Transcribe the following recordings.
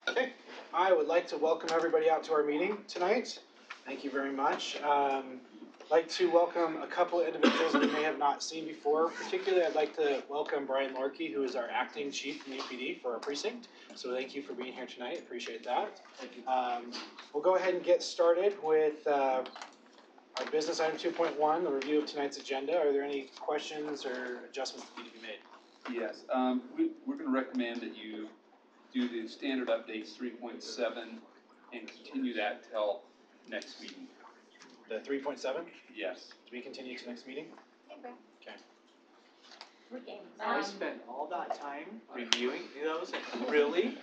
Okay, I would like to welcome everybody out to our meeting tonight. Thank you very much. I'd like to welcome a couple of individuals we may have not seen before. Particularly, I'd like to welcome Brian Lorkey, who is our acting chief from UPD for our precinct. So thank you for being here tonight. Appreciate that. Thank you. We'll go ahead and get started with our business item 2.1, the review of tonight's agenda. Are there any questions or adjustments that need to be made? Yes, we're going to recommend that you do the standard updates 3.7 and continue that till next meeting. The 3.7? Yes. Do we continue to next meeting? Okay. I spent all that time reviewing those. Really?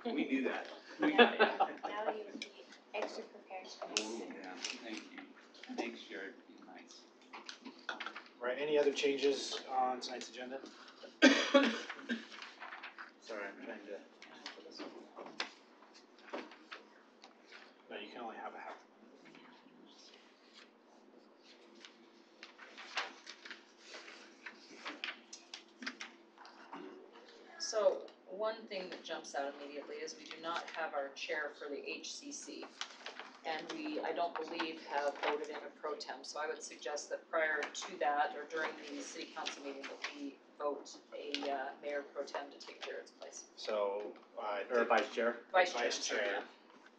We knew that. We got it. Now you would be extra prepared. Yeah, thank you. Thanks, Jared. Be nice. All right, any other changes on tonight's agenda? Sorry, I'm trying to. No, you can only have a half. So one thing that jumps out immediately is we do not have our chair for the HCC. And I don't believe, have voted in a pro temp. So I would suggest that prior to that, or during the city council meeting, that we vote a mayor pro tem to take Jared's place. So, Or vice chair. Vice chair.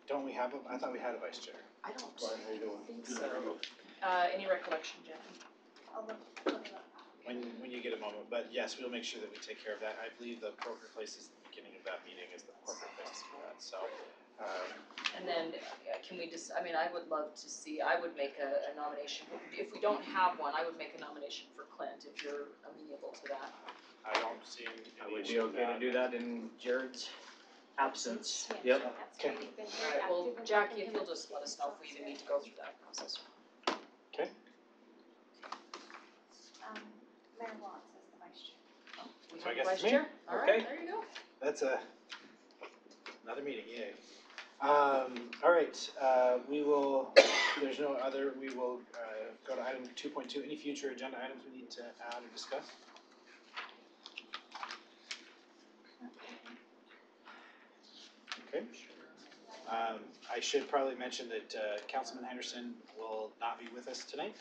Don't we have a, I thought we had a vice chair. I don't think Good. so. Any recollection, Jen? I'll look it up. When you get a moment, but yes, we'll make sure that we take care of that. I believe the appropriate place is the beginning of that meeting is the appropriate place to do that, so. And then, can we just, I mean, I would love to see, I would make a nomination, if we don't have one, I would make a nomination for Clint, if you're amenable to that. I don't see any Would issue be with okay to do that in Jared's absence? Yes, Yep. that's Okay. great. You've been All very right, well, active in Jackie, if helping you'll him. just let us know if we even need to go through that process. Okay. Mayor Watts as the vice chair. We So I have guess a it's vice me. chair? All Okay. right, there you go. That's another meeting, yay. All right, we will, there's no other, we will go to item 2.2. Any future agenda items we need to add or discuss? Okay. I should probably mention that Councilman Henderson will not be with us tonight.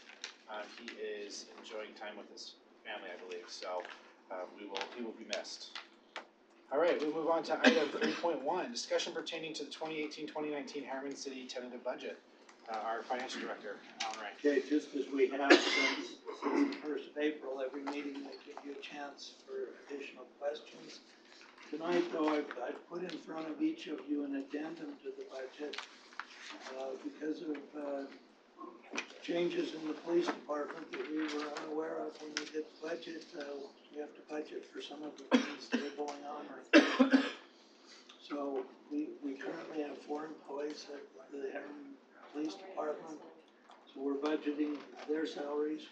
He is enjoying time with his family, I believe, so he will be missed. All right, we'll move on to item 3.1, discussion pertaining to the 2018-2019 Harriman City tentative budget. Our financial director, Alan Ray. Okay, just as we have since the 1st of April, every meeting I give you a chance for additional questions. Tonight, though, I've put in front of each of you an addendum to the budget because of changes in the police department that we were unaware of when we did the budget. We have to budget for some of the things that are going on right now. So we currently have 4 employees at the Harriman Police Department, so we're budgeting their salaries.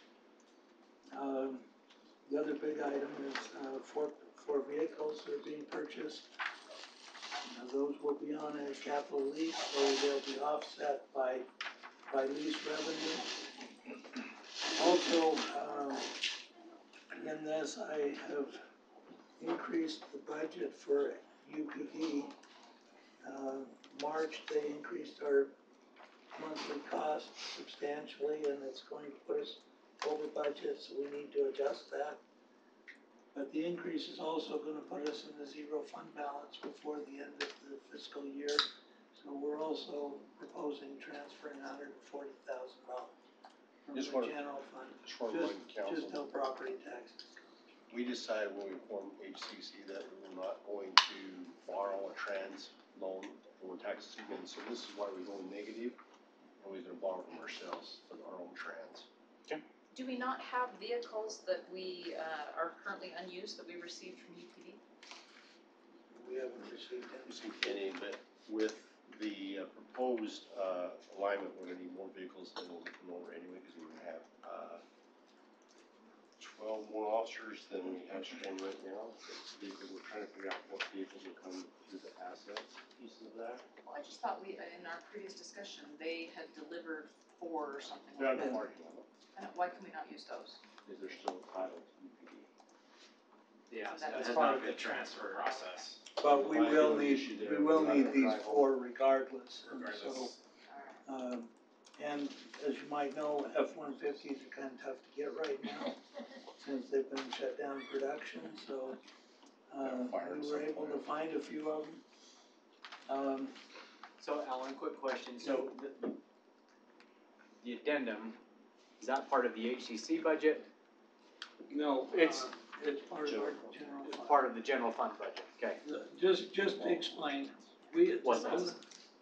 The other big item is 4 vehicles that are being purchased. Those will be on a capital lease, so they'll be offset by lease revenue. Also, in this, I have increased the budget for UPD. March, they increased our monthly cost substantially, and it's going to put us over budget, so we need to adjust that. But the increase is also going to put us in the zero fund balance before the end of the fiscal year. So we're also proposing transferring $140,000 from the general fund, just no property taxes. We decided when we formed HCC that we were not going to borrow a trans loan for taxes again. So this is why we're going negative, and we're going to borrow from ourselves for our own trans. Okay. Do we not have vehicles that we are currently unused that we received from UPD? We haven't received any. But with the proposed alignment, we're going to need more vehicles than we'll come over anyway, because we're going to have 12 more officers than we have one right now. We're trying to figure out what vehicles will come through the asset piece of that. Well, I just thought in our previous discussion, they had delivered 4 or something They're like on the that. market now, And why can we not use those? because they're still entitled to UPD. Yeah, So so That's has part not of the been transfer process. But we will need these four regardless, and so, and as you might know, F-150s are kinda tough to get right now, since they've been shut down production, so, we were able to find a few of them. So Alan, quick question, so the addendum, is that part of the HCC budget? No, it's part of our general It's fund. part of the general fund budget, okay. Just to explain, What's that?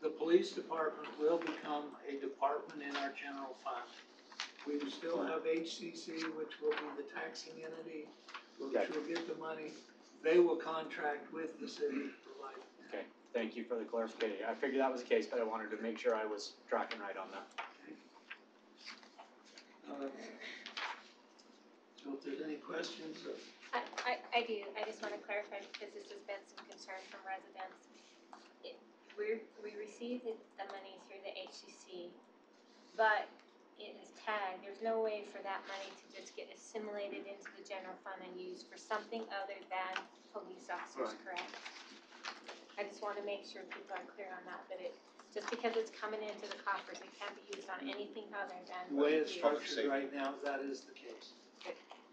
the police department will become a department in our general fund. We will still have HCC, which will be the taxing entity, which Okay. will get the money. They will contract with the city to provide. Okay, thank you for the clarification. I figured that was the case, but I wanted to make sure I was tracking right on that. So if there's any questions, I do, I just wanna clarify because this has been some concern from residents. We receive the money through the HCC, but it is tagged, there's no way for that money to just get assimilated into the general fund and used for something other than police officers, correct? I just wanna make sure people are clear on that, just because it's coming into the coffers, it can't be used on anything other than. the way it's police. structured right now, that is the case.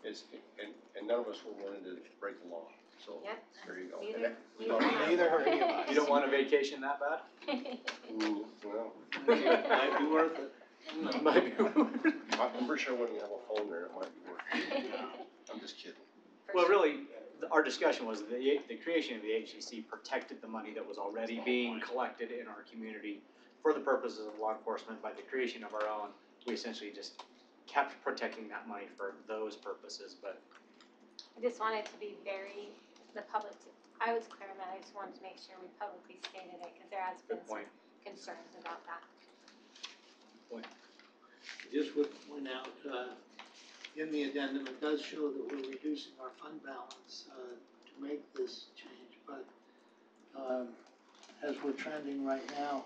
And none of us were willing to break the law, so Yep. there you go. Neither- Neither are any of us. You don't want a vacation that bad? Well, Might be worth it. Might be. I'm pretty sure when you have a phone there, it might be working. I'm just kidding. Well, really, our discussion was the creation of the HCC protected the money that was already being collected in our community for the purposes of law enforcement. By the creation of our own, we essentially just kept protecting that money for those purposes, but. I just wanted to be the public, I was clear on that, I just wanted to make sure we publicly stated it, cause there has been Good some point. concerns about that. Just would point out, in the addendum, it does show that we're reducing our fund balance, to make this change, but, as we're trending right now,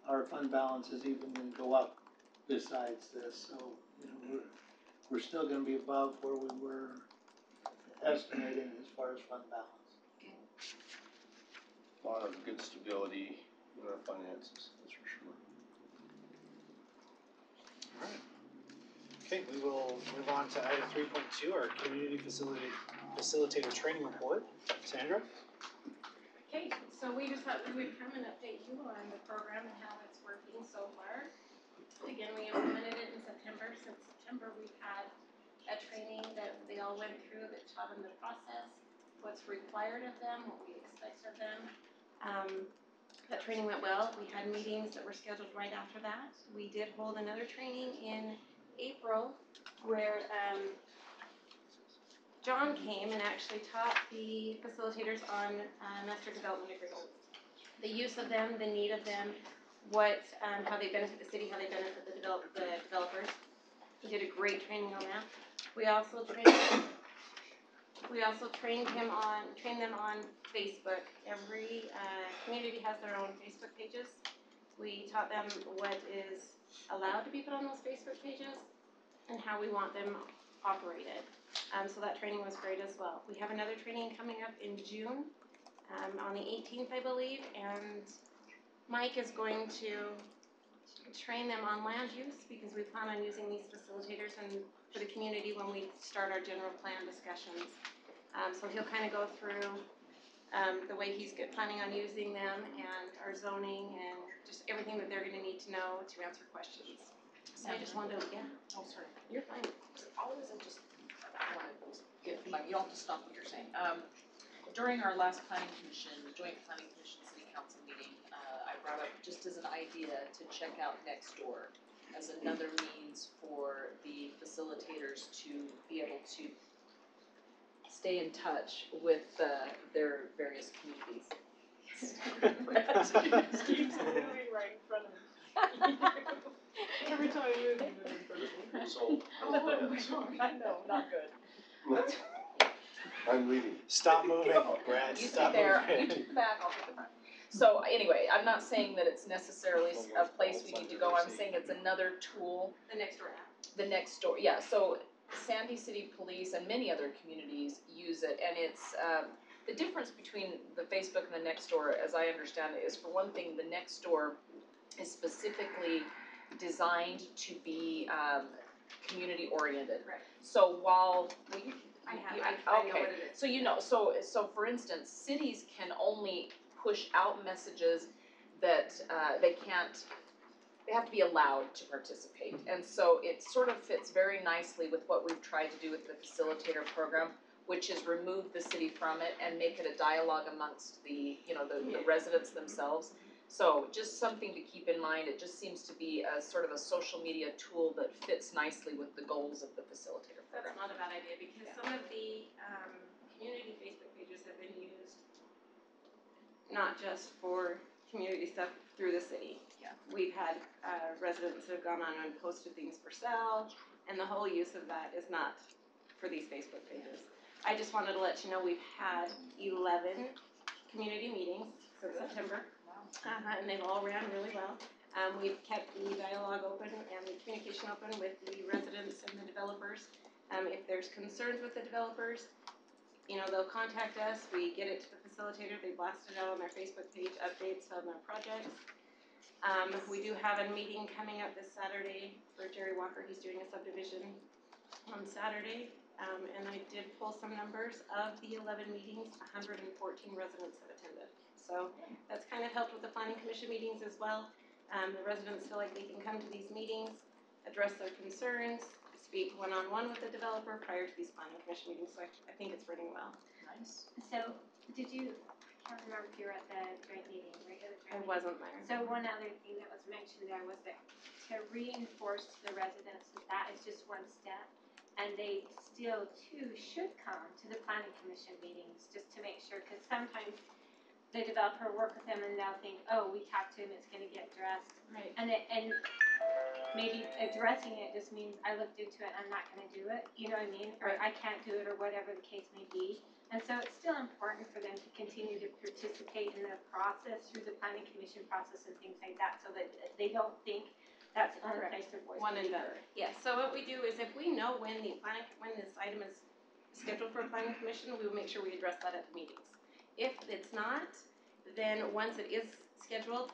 our fund balance is even gonna go up besides this, so, you know, we're still gonna be above where we were estimating as far as fund balance. A lot of good stability in our finances, that's for sure. Alright. Okay, we will move on to item 3.2, our community facilitator training report. Sandra? Okay, so we just thought we would come and update you on the program and how it's working so far. Again, we implemented it in September. Since September, we've had a training that they all went through that taught them the process, what's required of them, what we expect of them. That training went well. We had meetings that were scheduled right after that. We did hold another training in April where John came and actually taught the facilitators on master development agreements. The use of them, the need of them, how they benefit the city, how they benefit the developers. He did a great training on that. We also trained them on Facebook. Every community has their own Facebook pages. We taught them what is allowed to be put on those Facebook pages and how we want them operated. So that training was great as well. We have another training coming up in June, on the 18th, I believe, and Mike is going to train them on land use because we plan on using these facilitators and for the community when we start our general plan discussions. So he'll kind of go through the way he's planning on using them and our zoning and just everything that they're going to need to know to answer questions. So I just wanted to, Oh, sorry. you're fine. Always I just want to get, you don't have to stop what you're saying. During our last planning commission, joint planning commission city council meeting, I brought up just as an idea to check out Nextdoor as another means for the facilitators to be able to stay in touch with their various communities. Steve's moving right in front of me. Every time you move in front of me. So, I know, not good. I'm leaving. Stop moving, Brad, You stop stay there, you moving. take the back, I'll take the front. So anyway, I'm not saying that it's necessarily a place we need to go, I'm saying it's another tool. The Nextdoor app. The Nextdoor, yeah, so Sandy City Police and many other communities use it, and it's, The difference between the Facebook and the Nextdoor, as I understand it, is for one thing, the Nextdoor is specifically designed to be community oriented. Right. So while I know what it is. So so for instance, cities can only push out messages that they have to be allowed to participate. And so it sort of fits very nicely with what we've tried to do with the facilitator program, which is remove the city from it and make it a dialogue amongst the residents themselves. So just something to keep in mind. It just seems to be a sort of a social media tool that fits nicely with the goals of the facilitator program. That's not a bad idea, because some of the community Facebook pages have been used not just for community stuff through the city. Yeah. We've had residents who have gone on and posted things for sale, and the whole use of that is not for these Facebook pages. I just wanted to let you know we've had 11 community meetings since September. And they've all ran really well. We've kept the dialogue open and the communication open with the residents and the developers. If there's concerns with the developers, they'll contact us. We get it to the facilitator. They blast it out on their Facebook page, updates on their projects. We do have a meeting coming up this Saturday for Jerry Walker. He's doing a subdivision on Saturday. And I did pull some numbers of the 11 meetings. 114 residents have attended. So that's kind of helped with the planning commission meetings as well. The residents feel like they can come to these meetings, address their concerns, speak one-on-one with the developer prior to these planning commission meetings. So I think it's running well. Nice. So, I can't remember if you were at the joint meeting, regular joint I meeting. wasn't there. So one other thing that was mentioned there was that to reinforce to the residents that is just one step, and they still too should come to the planning commission meetings just to make sure, because sometimes the developer will work with them and they'll think, oh, we talked to him, it's gonna get addressed. Right. And maybe addressing it just means I looked into it, I'm not gonna do it, you know what I mean? Or I can't do it, or whatever the case may be. And so it's still important for them to continue to participate in the process through the planning commission process and things like that, so that they don't think that's the only place their voice One can and be done. heard. Yes, so what we do is if we know when this item is scheduled for a planning commission, we will make sure we address that at the meetings. If it's not, then once it is scheduled,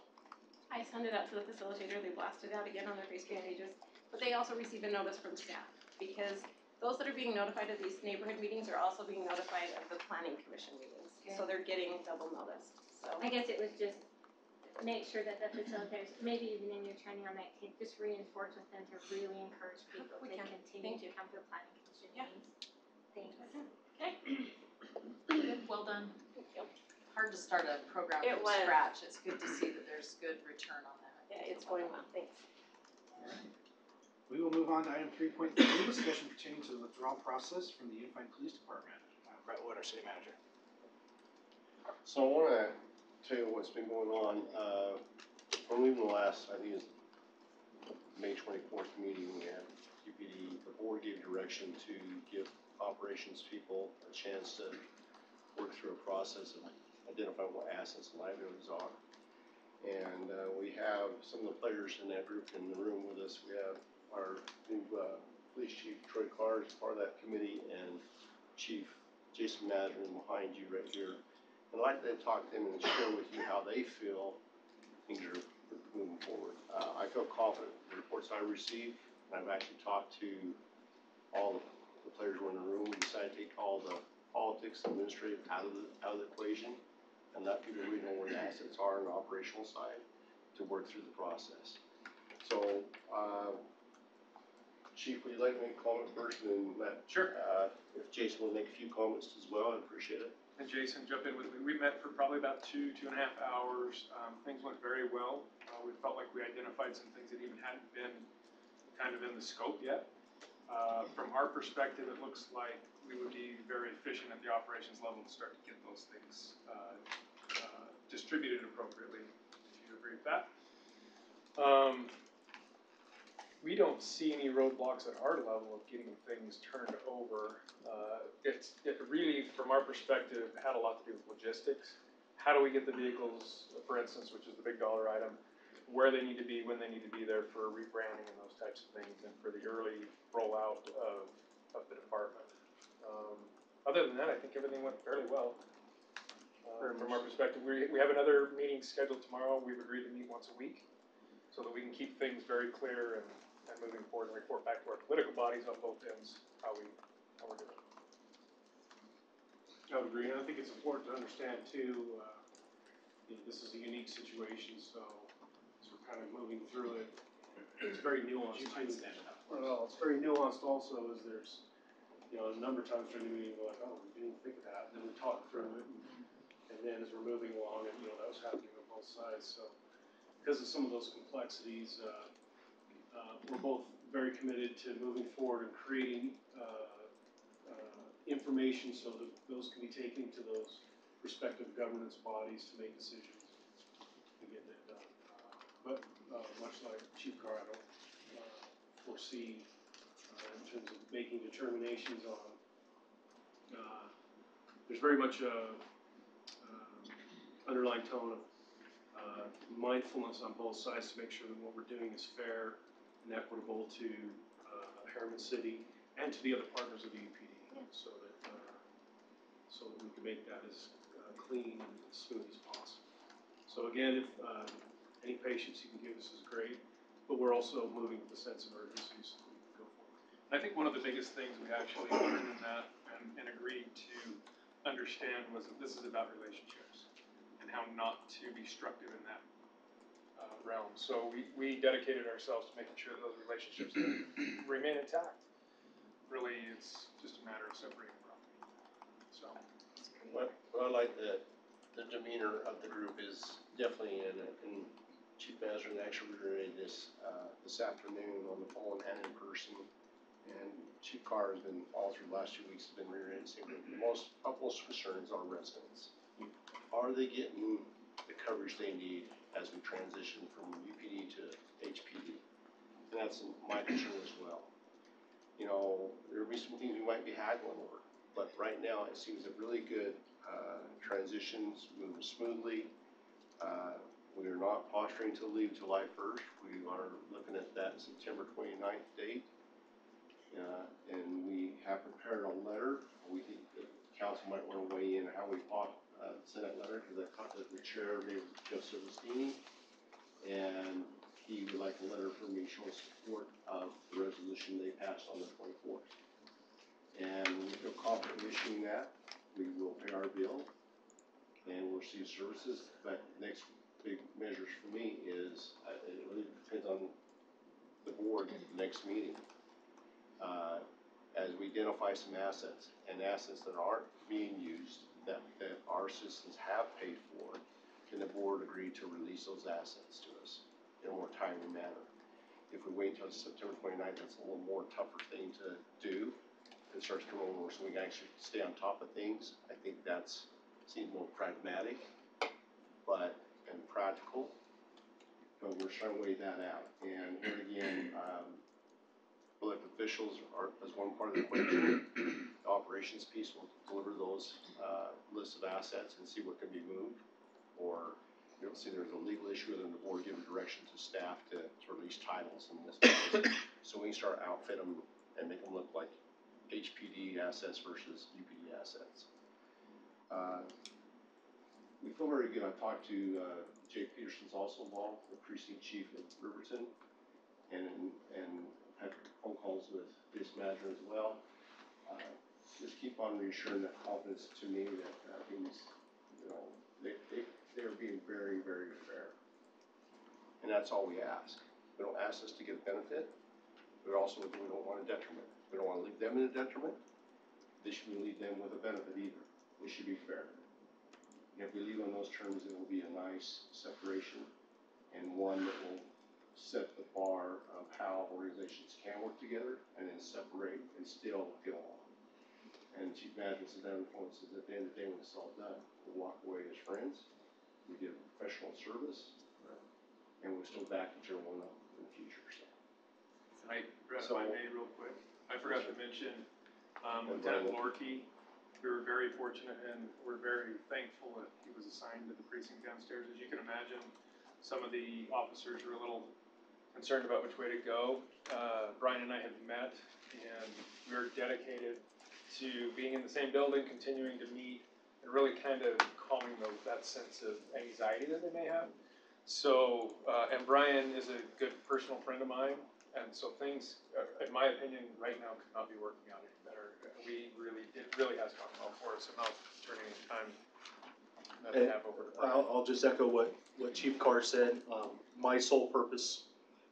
I send it out to the facilitator, they blast it out again on their Facebook pages, but they also receive a notice from staff, because those that are being notified of these neighborhood meetings are also being notified of the planning commission meetings, so they're getting double notice, so. I guess it was just make sure that the facilitators, maybe even in your training on that, can just reinforce with them to really encourage people We to can. continue Thank to come to the planning commission Yeah. meetings. Thanks. Good, well done. Hard to start a program It from was. scratch. It's good to see that there's good return on that. Yeah, it's going well, thanks. Alright. We will move on to item 3.3, discussion pertaining to the withdrawal process from the Unified Police Department. Brett Wood, our city manager. So I wanna tell you what's been going on, from even the last, I think it's May 24th meeting we had, UPD, the board gave direction to give operations people a chance to work through a process of identifying what assets and liabilities are. And we have some of the players in that group in the room with us. We have our new police chief, Troy Carr, is part of that committee, and Chief Jason Madron behind you right here. I'd like to talk to them and share with you how they feel things are moving forward. I feel confident in the reports I received, and I've actually talked to all the players who were in the room. We decided to take all the politics and administrative out of the equation and let people really know where the assets are on the operational side to work through the process. So, Chief, would you like to make a comment first and then let, Sure. If Jason will make a few comments as well, I'd appreciate it. And Jason, jump in with me. We met for probably about 2.5 hours. Things went very well. We felt like we identified some things that even hadn't been kind of in the scope yet. From our perspective, it looks like we would be very efficient at the operations level to start to get those things distributed appropriately, if you agree with that. We don't see any roadblocks at our level of getting things turned over. It really, from our perspective, had a lot to do with logistics. How do we get the vehicles, for instance, which is the big dollar item, where they need to be, when they need to be there for rebranding and those types of things, and for the early rollout of the department. Other than that, I think everything went fairly well. From our perspective, we have another meeting scheduled tomorrow. We've agreed to meet once a week so that we can keep things very clear and moving forward and report back to our political bodies on both ends how we're doing. I would agree, and I think it's important to understand too, this is a unique situation, so as we're kind of moving through it, it's very nuanced too. Well, it's very nuanced also, as there's, a number of times during the meeting, we're like, oh, we didn't even think of that, and then we talk through it, and then as we're moving along, and, that was happening on both sides, so because of some of those complexities, we're both very committed to moving forward and creating information so that those can be taken to those respective governance bodies to make decisions and get that done. But much like Chief Carr, I don't foresee in terms of making determinations on. There's very much a underlying tone of mindfulness on both sides to make sure that what we're doing is fair and equitable to Harriman City and to the other partners of the UPD, so that we can make that as clean and smooth as possible. So again, if any patience you can give us is great, but we're also moving with a sense of urgency so we can go forward. I think one of the biggest things we actually learned in that and agreed to understand was that this is about relationships and how not to be destructive in that realm. So we dedicated ourselves to making sure that those relationships remain intact. Really, it's just a matter of separating property. So, What I like the demeanor of the group is definitely in Chief Manager actually reiterated this afternoon on the phone and in person. And Chief Carr has been all through the last 2 weeks has been reiterating the most utmost concerns are residents. Are they getting the coverage they need as we transition from UPD to HPD? And that's my concern as well. There'll be some things we might be haggling over, but right now it seems a really good transitions moving smoothly. We are not posturing to leave July 1st. We are looking at that September 29th date. And we have prepared a letter. We think the council might want to weigh in how we send that letter, because I talked to the chair, Jeff Silvestini, and he would like a letter from me showing support of the resolution they passed on the 24th. And when we feel confident issuing that, we will pay our bill and we'll receive services. But next big measures for me is, it really depends on the board at the next meeting. As we identify some assets and assets that aren't being used, that our citizens have paid for, can the board agree to release those assets to us in a more timely manner? If we wait until September 29th, that's a little more tougher thing to do. It starts to roll over, so we can actually stay on top of things. I think that's seems more pragmatic, and practical. But we're trying to weigh that out. And here again, elected officials are as one part of the equation. The operations piece will deliver those lists of assets and see what can be moved, or see there's a legal issue, and then the board give a direction to staff to release titles in this case, so we can start outfit them and make them look like HPD assets versus UPD assets. We feel very good. I talked to Jake Peterson's also involved, the precinct chief of Riverton, and had phone calls with this manager as well. Just keep on reassuring that confidence to me that things, they are being very, very fair. And that's all we ask. We don't ask us to get a benefit, but also we don't want a detriment. We don't want to leave them in a detriment. They shouldn't leave them with a benefit either. We should be fair. And if we leave on those terms, it will be a nice separation and one that will set the bar of how organizations can work together and then separate and still get along. And Chief Management says that influences at the end of the day when it's all done, we'll walk away as friends. We give professional service, and we'll still back each other one up in the future. If I may real quick, I forgot to mention Lieutenant Lorkey. We were very fortunate and we're very thankful that he was assigned to the precinct downstairs. As you can imagine, some of the officers were a little concerned about which way to go. Brian and I had met, and we are dedicated to being in the same building, continuing to meet and really kind of calming that sense of anxiety that they may have. So, and Brian is a good personal friend of mine, and so things, in my opinion, right now could not be working out any better. It really has gone well for us, and not turning any time that we have over to Brian. I'll just echo what Chief Carr said. My sole purpose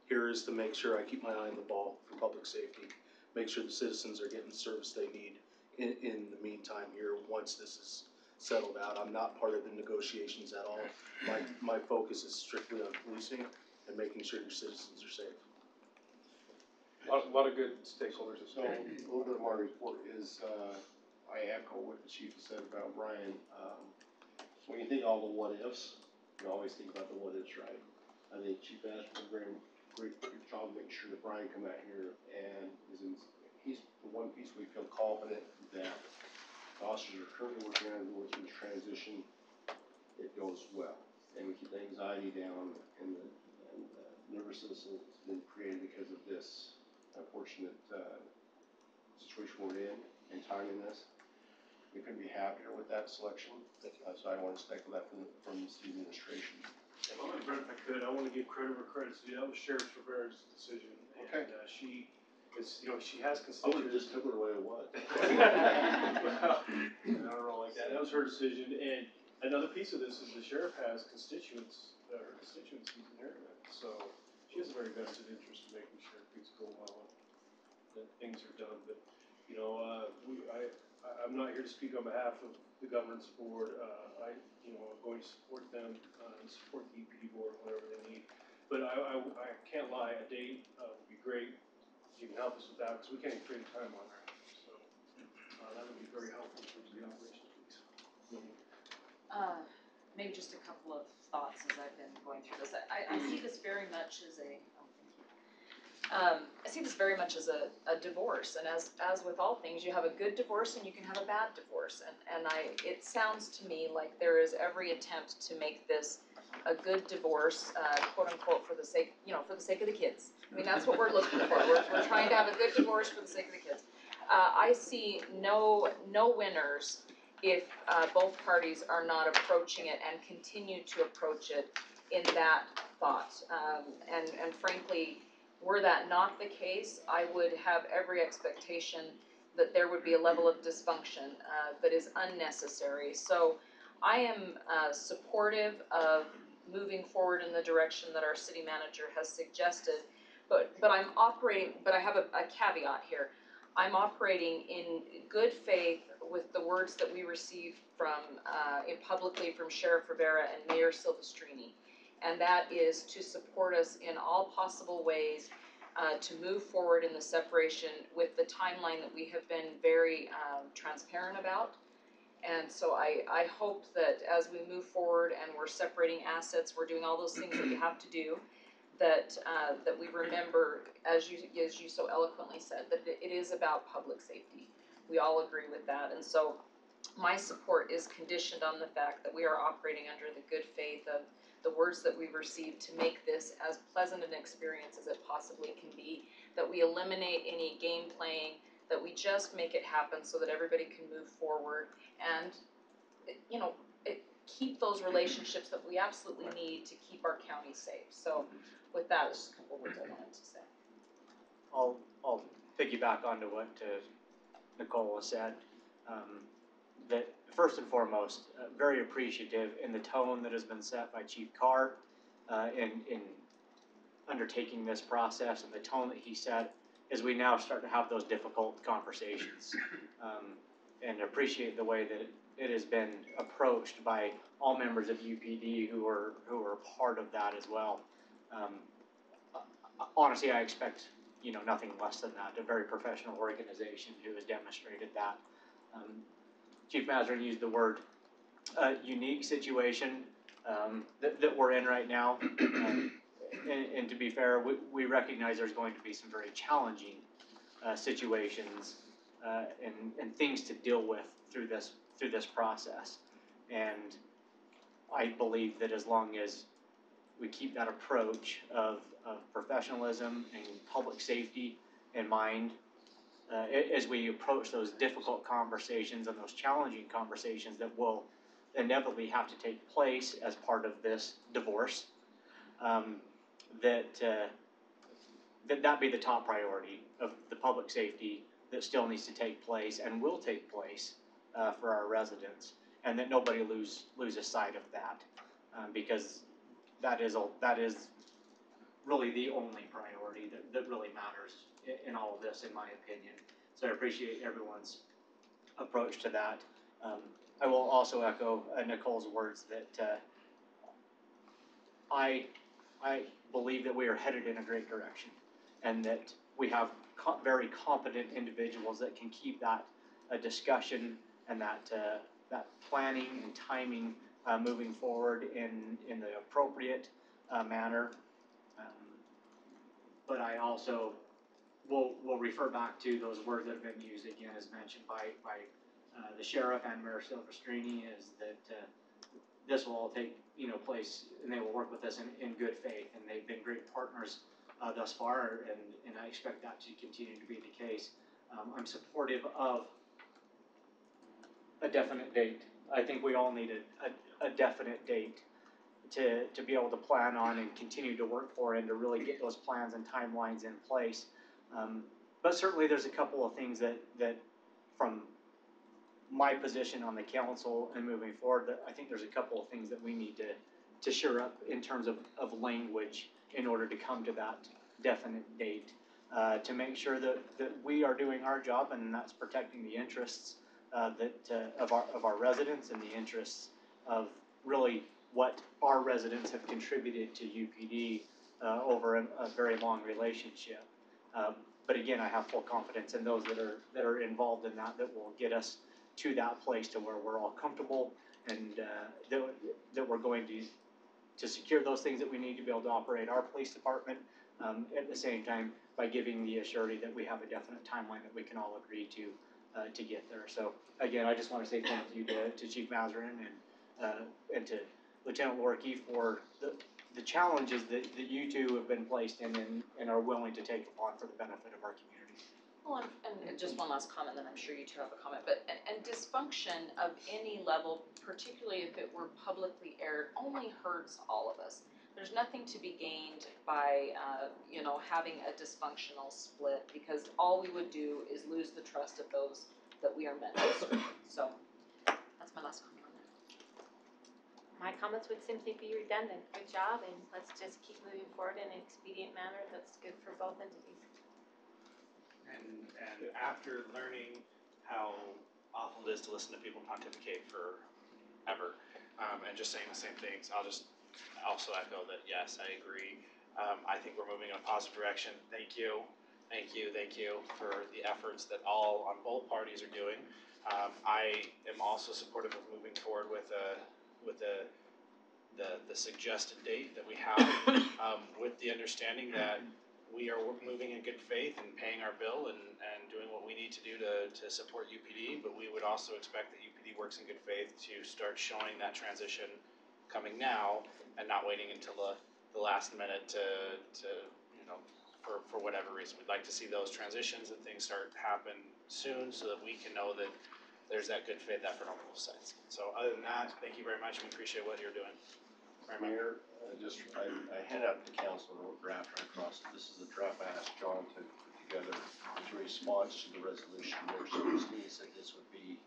here is to make sure I keep my eye on the ball for public safety, make sure the citizens are getting the service they need in the meantime here, once this is settled out. I'm not part of the negotiations at all. My focus is strictly on policing and making sure your citizens are safe. A lot of good stakeholders. So, a little bit of my report is, I echo what the chief has said about Brian. When you think all the what ifs, you always think about the what ifs, right? I think Chief Ashford did a great job making sure that Brian come out here and he's the one piece we feel confident that the officers are currently working on, going through this transition, it goes well. And we keep the anxiety down and the nervousness that's been created because of this unfortunate situation we're in and timing this. We couldn't be happier with that selection, so I want to thank that from the city administration. Well, Brent, if I could, I want to give credit where credit's due. That was Sheriff Rivera's decision. Okay. And she is, she has I would have constituents. just took it the way it was. Well, I don't know like that. That was her decision. And another piece of this is the sheriff has constituents, her constituencies inherited. So she has a very vested interest in making sure things go well and that things are done. But, I'm not here to speak on behalf of the governance board. I'm going to support them and support the UPD board, whatever they need. But I can't lie, a date would be great. You can help us with that, because we can't even create a time on that. So that would be very helpful in terms of the operation piece. Maybe just a couple of thoughts as I've been going through this. I see this very much as I see this very much as a divorce, and as with all things, you have a good divorce and you can have a bad divorce, and it sounds to me like there is every attempt to make this a good divorce, quote unquote, for the sake of the kids. I mean, that's what we're looking for. We're trying to have a good divorce for the sake of the kids. I see no winners if both parties are not approaching it and continue to approach it in that thought. And frankly, were that not the case, I would have every expectation that there would be a level of dysfunction that is unnecessary. So I am supportive of moving forward in the direction that our city manager has suggested, but I have a caveat here. I'm operating in good faith with the words that we received from publicly from Sheriff Rivera and Mayor Silvestrini, and that is to support us in all possible ways to move forward in the separation with the timeline that we have been very transparent about. And so I hope that as we move forward and we're separating assets, we're doing all those things that you have to do, that we remember, as you so eloquently said, that it is about public safety. We all agree with that, and so my support is conditioned on the fact that we are operating under the good faith of the words that we've received to make this as pleasant an experience as it possibly can be, that we eliminate any game playing, that we just make it happen so that everybody can move forward and, keep those relationships that we absolutely need to keep our county safe. So with that, there's just a couple words I wanted to say. I'll piggyback onto what Nicole has said. That first and foremost, very appreciative in the tone that has been set by Chief Carr in undertaking this process, and the tone that he set as we now start to have those difficult conversations, and appreciate the way that it has been approached by all members of UPD who are part of that as well. Honestly, I expect nothing less than that. A very professional organization who has demonstrated that. Chief Mazur used the word unique situation that we're in right now. And to be fair, we recognize there's going to be some very challenging situations and things to deal with through this process. And I believe that as long as we keep that approach of professionalism and public safety in mind, as we approach those difficult conversations and those challenging conversations that will inevitably have to take place as part of this divorce, that be the top priority of the public safety that still needs to take place and will take place for our residents, and that nobody loses sight of that, because that is really the only priority that really matters in all of this, in my opinion. So I appreciate everyone's approach to that. I will also echo Nicole's words that I believe that we are headed in a great direction, and that we have very competent individuals that can keep that discussion and that planning and timing moving forward in the appropriate manner. But I also will refer back to those words that have been used again, as mentioned by the sheriff and Mayor Silvestrini, is that this will all take place, and they will work with us in good faith, and they've been great partners thus far, and I expect that to continue to be the case. I'm supportive of a definite date. I think we all need a definite date to be able to plan on and continue to work for, and to really get those plans and timelines in place. But certainly there's a couple of things that from my position on the council and moving forward, that I think there's a couple of things that we need to shore up in terms of language in order to come to that definite date, to make sure that we are doing our job, and that's protecting the interests of our residents, and the interests of really what our residents have contributed to UPD over a very long relationship. But again, I have full confidence in those that are involved in that will get us to that place to where we're all comfortable, and that we're going to secure those things that we need to be able to operate our police department, at the same time by giving the assurity that we have a definite timeline that we can all agree to get there. So again, I just want to say thank you to Chief Mazarin and to Lieutenant Lorkey for the challenges that you two have been placed in and are willing to take upon for the benefit of our community. Well, and just one last comment, then I'm sure you two have a comment, but and dysfunction of any level, particularly if it were publicly aired, only hurts all of us. There's nothing to be gained by having a dysfunctional split, because all we would do is lose the trust of those that we are meant to serve. So that's my last comment on that. My comments would simply be redundant. Good job, and let's just keep moving forward in an expedient manner that's good for both entities. And after learning how awful it is to listen to people pontificate forever, and just saying the same things, I'll just also echo that, yes, I agree. I think we're moving in a positive direction. Thank you for the efforts that all on both parties are doing. I am also supportive of moving forward with the suggested date that we have, with the understanding that we are moving in good faith and paying our bill and doing what we need to do to support UPD, but we would also expect that UPD works in good faith to start showing that transition coming now and not waiting until the last minute for whatever reason. We'd like to see those transitions and things start to happen soon, so that we can know that there's that good faith effort on both sides. So other than that, thank you very much. We appreciate what you're doing. Mayor, I handed out to council a draft right across. This is a draft I asked John to put together as a response to the resolution. Mayor Silvestrini said this would be,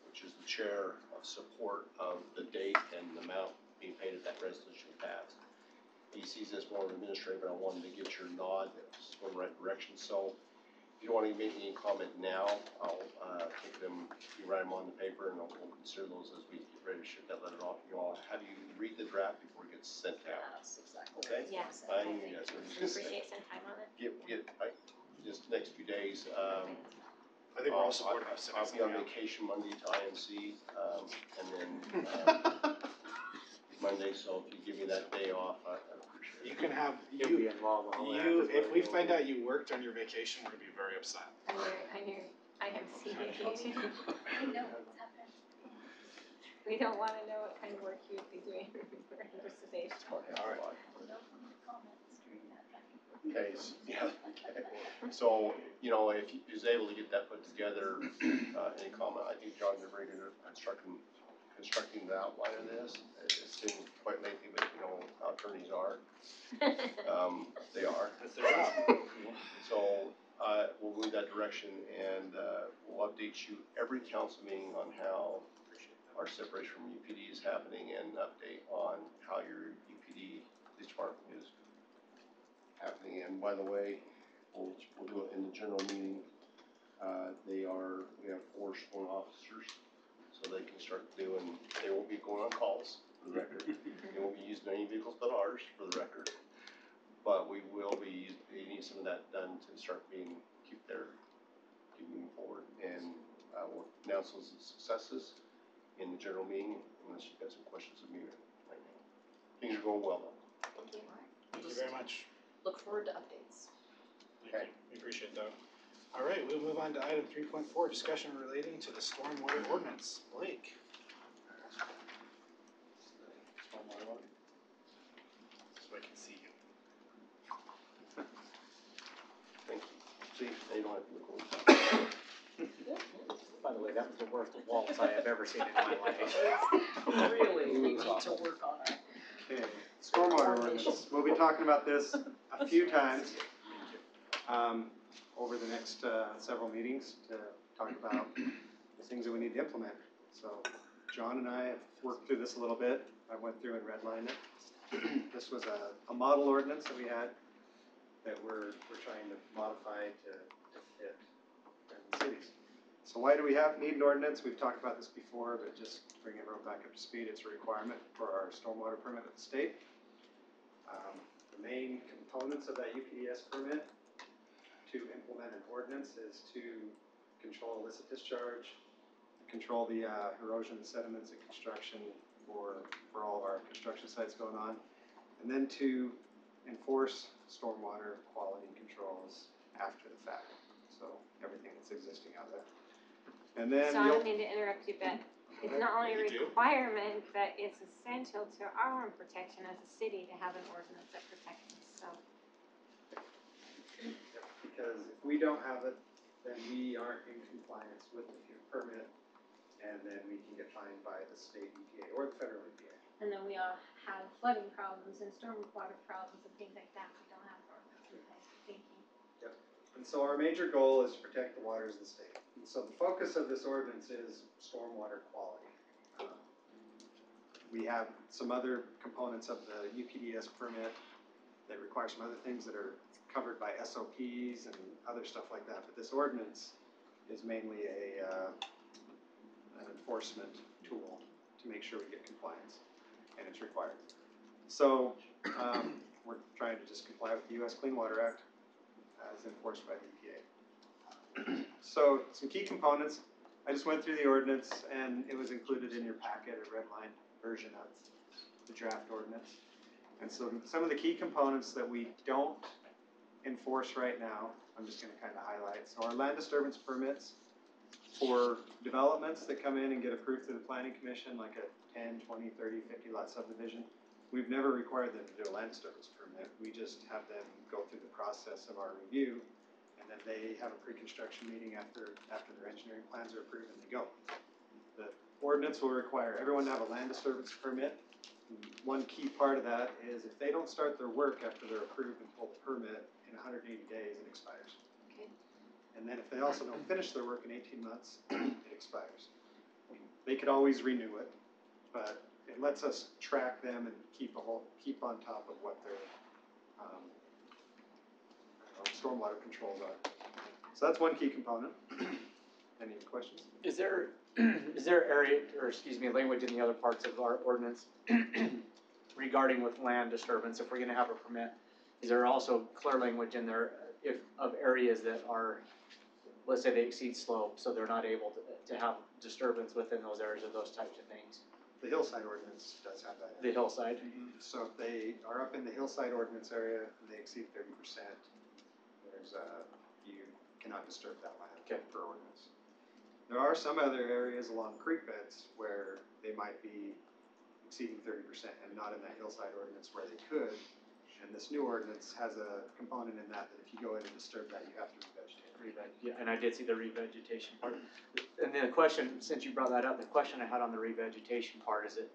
which is the chair of support of the date and the amount being paid if that resolution passed. He sees this more administrative, but I wanted to get your nod that this is going the right direction. So if you don't want to make any comment now, I'll take them, you write them on the paper, and we'll consider those as we get ready to ship that letter off. You all have you read the draft before it gets sent out. That's exactly Okay? Yes, I I knew you guys think were appreciate some time on it. Just next few days. I think we're all supportive of I'll be on vacation Monday to IMC, and then Monday. So if you give me that day off, I appreciate it. You can have You'll be involved with all that. if we find out you worked on your vacation, we're gonna be very upset. On your IMC vacation. I know what's happening. We don't wanna know what kind of work you'd be doing for participation. All right. Okay, yeah, okay. So, you know, if he was able to get that put together, any comment, I think John did very good at constructing the outline of this. It's been quite lengthy, but you know how attorneys are. They are. That's their job. So, we'll move that direction and, we'll update you every council meeting on how our separation from UPD is happening and an update on how your UPD police department is happening. And by the way, we'll do it in the general meeting. We have 4 sworn officers, so they can start doing, they won't be going on calls, for the record. They won't be using any vehicles but ours, for the record. But we will be needing some of that done to start keep moving forward. And we'll announce those successes in the general meeting, unless you've got some questions of me right now. Things are going well though. Thank you. Thank you very much. Look forward to updates. Thank you. We appreciate that. All right, we'll move on to item 3.4, discussion relating to the stormwater ordinance. Blake. Stormwater. So I can see you. Thank you. See, now you don't have to look over. By the way, that was the worst waltz I have ever seen in my life. Really, we need to work on our. Okay, stormwater ordinance, we'll be talking about this a few times, over the next, several meetings to talk about the things that we need to implement. So, John and I have worked through this a little bit, I went through and redlined it. This was a model ordinance that we had that we're trying to modify to fit different cities. So why do we need an ordinance? We've talked about this before, but just to bring everyone back up to speed, it's a requirement for our stormwater permit at the state. The main components of that UPDES permit to implement an ordinance is to control illicit discharge, control the erosion and sediments and construction for all of our construction sites going on, and then to enforce stormwater quality controls after the fact. So everything that's existing out there. And then So I don't mean to interrupt you, but it's not only a requirement, but it's essential to our own protection as a city to have an ordinance that protects us, so. because if we don't have it, then we aren't in compliance with the permit, and then we can get fined by the state EPA or the federal EPA. And then we all have flooding problems and stormwater problems and things like that, we don't have ordinance in place. Thank you. And so our major goal is to protect the waters of the state. And so the focus of this ordinance is stormwater quality. We have some other components of the UPDES permit that require some other things that are covered by SOPs and other stuff like that. But this ordinance is mainly an enforcement tool to make sure we get compliance, and it's required. So we're trying to just comply with the U.S. Clean Water Act as enforced by the EPA. So some key components, I just went through the ordinance and it was included in your packet, a red line version of the draft ordinance. And so some of the key components that we don't enforce right now, I'm just going to kind of highlight. So our land disturbance permits for developments that come in and get approved through the Planning Commission, like a 10, 20, 30, 50 lot subdivision, we've never required them to do a land disturbance permit. We just have them go through the process of our review, and then they have a pre-construction meeting after their engineering plans are approved, and they go. The ordinance will require everyone to have a land disturbance permit. One key part of that is if they don't start their work after they're approved and pull the permit, in 180 days it expires. Okay. And then if they also don't finish their work in 18 months, it expires. They could always renew it, but it lets us track them and keep on top of what their stormwater controls are. So that's one key component. Any questions? Is there area, or excuse me, language in the other parts of our ordinance regarding with land disturbance, if we're gonna have a permit? Is there also clear language in there of areas that are, let's say they exceed slope, so they're not able to have disturbance within those areas or those types of things? The hillside ordinance does have that. The hillside? So if they are up in the hillside ordinance area and they exceed 30%, you cannot disturb that land per ordinance. There are some other areas along creek beds where they might be exceeding 30% and not in that hillside ordinance where they could. And this new ordinance has a component in that if you go in and disturb that, you have to revegetate. Yeah, and I did see the revegetation part. And then the question, since you brought that up, the question I had on the revegetation part is it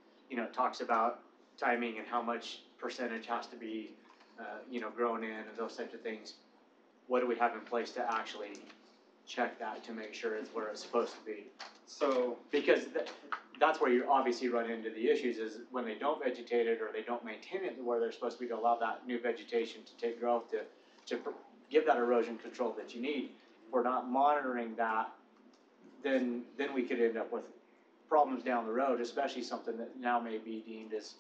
talks about timing and how much percentage has to be, grown in and those types of things. What do we have in place to actually check that to make sure it's where it's supposed to be? So, Because that's where you obviously run into the issues is when they don't vegetate it or they don't maintain it where they're supposed to be to allow that new vegetation to take growth to give that erosion control that you need. If we're not monitoring that, then we could end up with problems down the road, especially something that now may be deemed as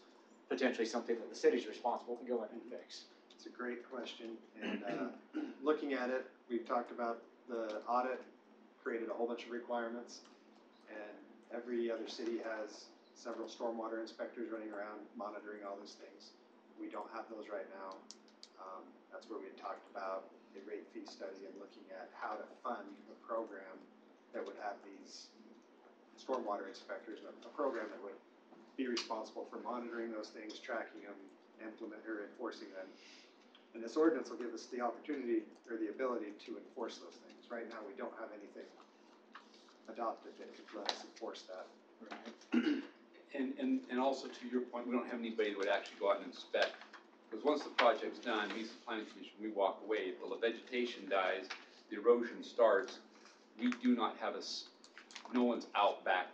potentially something that the city's responsible to go in and fix. it's a great question, and looking at it, we've talked about the audit, created a whole bunch of requirements, and every other city has several stormwater inspectors running around monitoring all those things. We don't have those right now. That's where we had talked about a rate fee study and looking at how to fund a program that would have these stormwater inspectors, a program that would be responsible for monitoring those things, tracking them, enforcing them. And this ordinance will give us the opportunity or the ability to enforce those things. Right now, we don't have anything adopted that could let us enforce that. And also to your point, we don't have anybody that would actually go out and inspect. Because once the project's done, meets the planning commission, we walk away. The vegetation dies, the erosion starts. We do not have no one's out back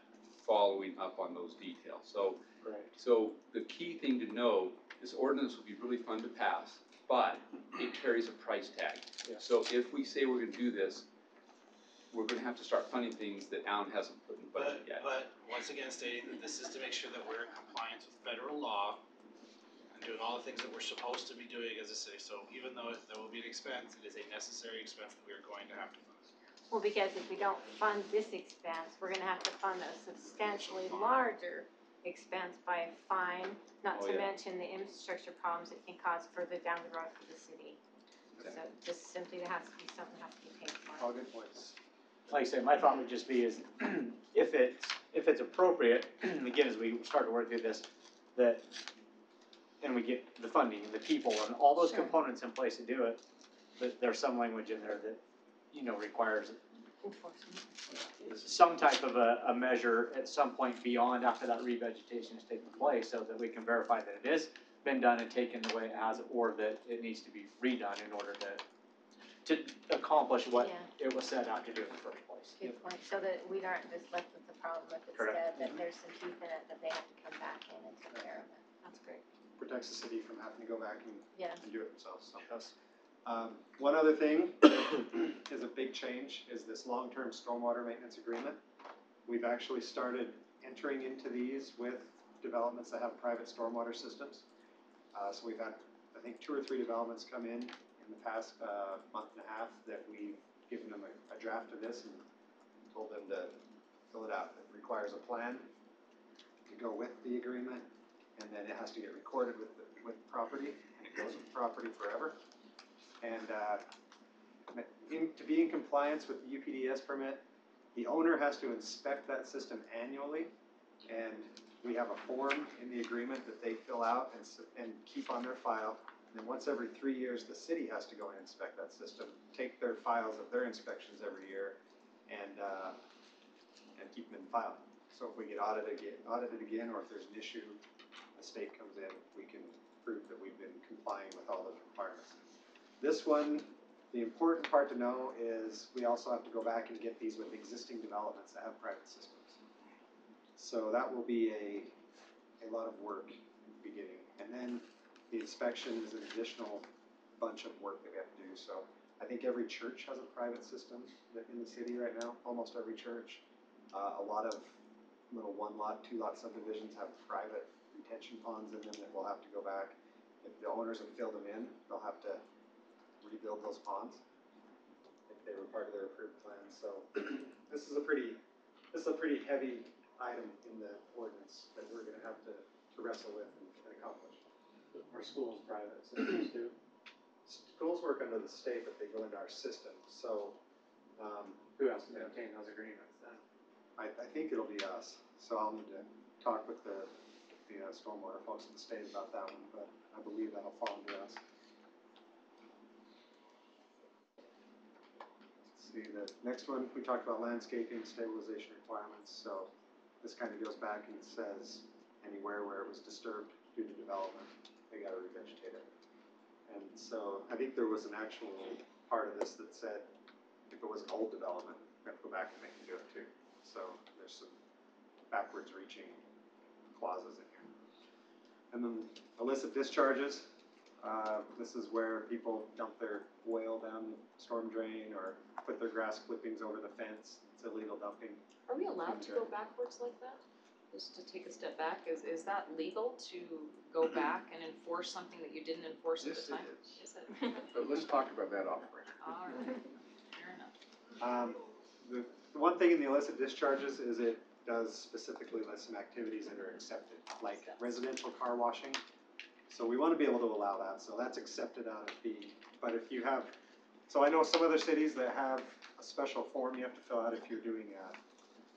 following up on those details. So the key thing to know, this ordinance will be really fun to pass, but it carries a price tag. Yeah. So if we say we're gonna do this, we're gonna have to start funding things that Alan hasn't put in the budget yet. But once again, stating that this is to make sure that we're in compliance with federal law and doing all the things that we're supposed to be doing as a city. So even though there will be an expense, it is a necessary expense that we are going to have to fund. Well, because if we don't fund this expense, we're gonna have to fund a substantially larger expense by a fine, not to mention the infrastructure problems it can cause further down the road for the city. So just simply there has to be something that has to be paid for. All good points. Like I say, my thought would just be is if it's appropriate, again, as we start to work through this, and we get the funding and the people and all those Sure. components in place to do it, that there's some language in there that, requires Enforcement. some type of a measure at some point beyond after that revegetation has taken place so that we can verify that it has been done and taken the way it has, or that it needs to be redone in order to accomplish what Yeah. it was set out to do in the first place. Good point, so that we aren't just left with the problem, but Correct. instead that there's some teeth in it that they have to come back in and take care of it. That's great. Protects the city from having to go back and Yeah. do it themselves, so. One other thing is a big change is this long-term stormwater maintenance agreement. We've actually started entering into these with developments that have private stormwater systems. So we've had, I think, 2 or 3 developments come in the past month and a half that we've given them a draft of this and told them to fill it out. It requires a plan to go with the agreement, and then it has to get recorded with property, and it goes with property forever. And to be in compliance with the UPDES permit, the owner has to inspect that system annually, and we have a form in the agreement that they fill out and keep on their file. And then once every 3 years, the city has to go and inspect that system, take their files of their inspections every year, and keep them in file. So if we get audited again, or if there's an issue, the state comes in, we can prove that we've been complying with all those requirements. This one, the important part to know is we also have to go back and get these with existing developments that have private systems. So that will be a lot of work in the beginning. And then the inspection is an additional bunch of work that we have to do. So I think every church has a private system in the city right now, almost every church. A lot of little 1-lot, 2-lot subdivisions have private retention ponds in them that we'll have to go back. If the owners have filled them in, they'll have to rebuild those ponds if they were part of their approved plan. So this is a pretty heavy item in the ordinance that we're gonna have to wrestle with and accomplish. Our school's private systems too. Schools work under the state, but they go into our system, so, Who has to maintain those agreements then? I think it'll be us. So I'll need to talk with the the stormwater folks in the state about that one, but I believe that'll fall under us. Let's see, the next one, we talked about landscaping stabilization requirements, so this kind of goes back and says anywhere where it was disturbed due to development, they gotta revegetate it. And so I think there was an actual part of this that said if it was an old development, we have to go back and make them do it too. So there's some backwards reaching clauses in here. And then illicit discharges. This is where people dump their oil down the storm drain or put their grass clippings over the fence. It's illegal dumping. Are we allowed to go backwards like that? Just to take a step back, is that legal to go back and enforce something that you didn't enforce at the time? Is it? But let's talk about that off record. All right, fair enough. The one thing in the illicit discharges is it does specifically list some activities that are accepted, like residential car washing. So we want to be able to allow that, so that's accepted out of fee. But if you have, so I know some other cities that have a special form you have to fill out if you're doing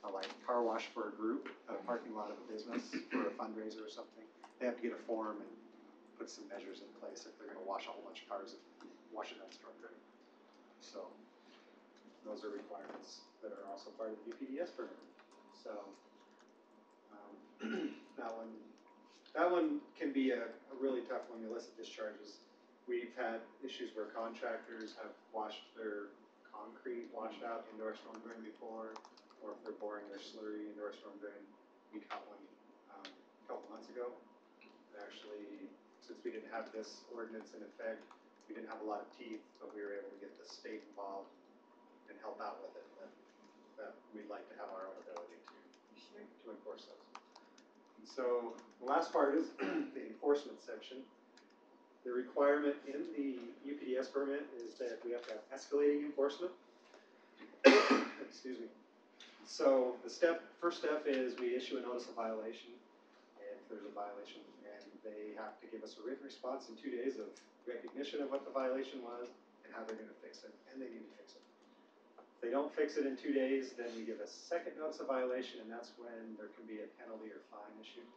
a like car wash for a group, a parking lot of a business, or a fundraiser or something. They have to get a form and put some measures in place if they're gonna wash a whole bunch of cars and wash it down the storm drain. So those are requirements that are also part of the UPDES permit. So that one can be a really tough one, the illicit discharges. We've had issues where contractors have washed their concrete washed out into our storm drain before, or if they're boring their slurry into our storm drain. We caught one a couple months ago. And actually, since we didn't have this ordinance in effect, we didn't have a lot of teeth, but we were able to get the state involved and help out with it. That we'd like to have our own ability to enforce those. And so the last part is the enforcement section. The requirement in the UPDES permit is that we have to have escalating enforcement. Excuse me. So the first step is we issue a notice of violation if there's a violation, and they have to give us a written response in 2 days of recognition of what the violation was and how they're going to fix it, and they need to fix it. If they don't fix it in 2 days, then we give a second notice of violation, and that's when there can be a penalty or fine issued.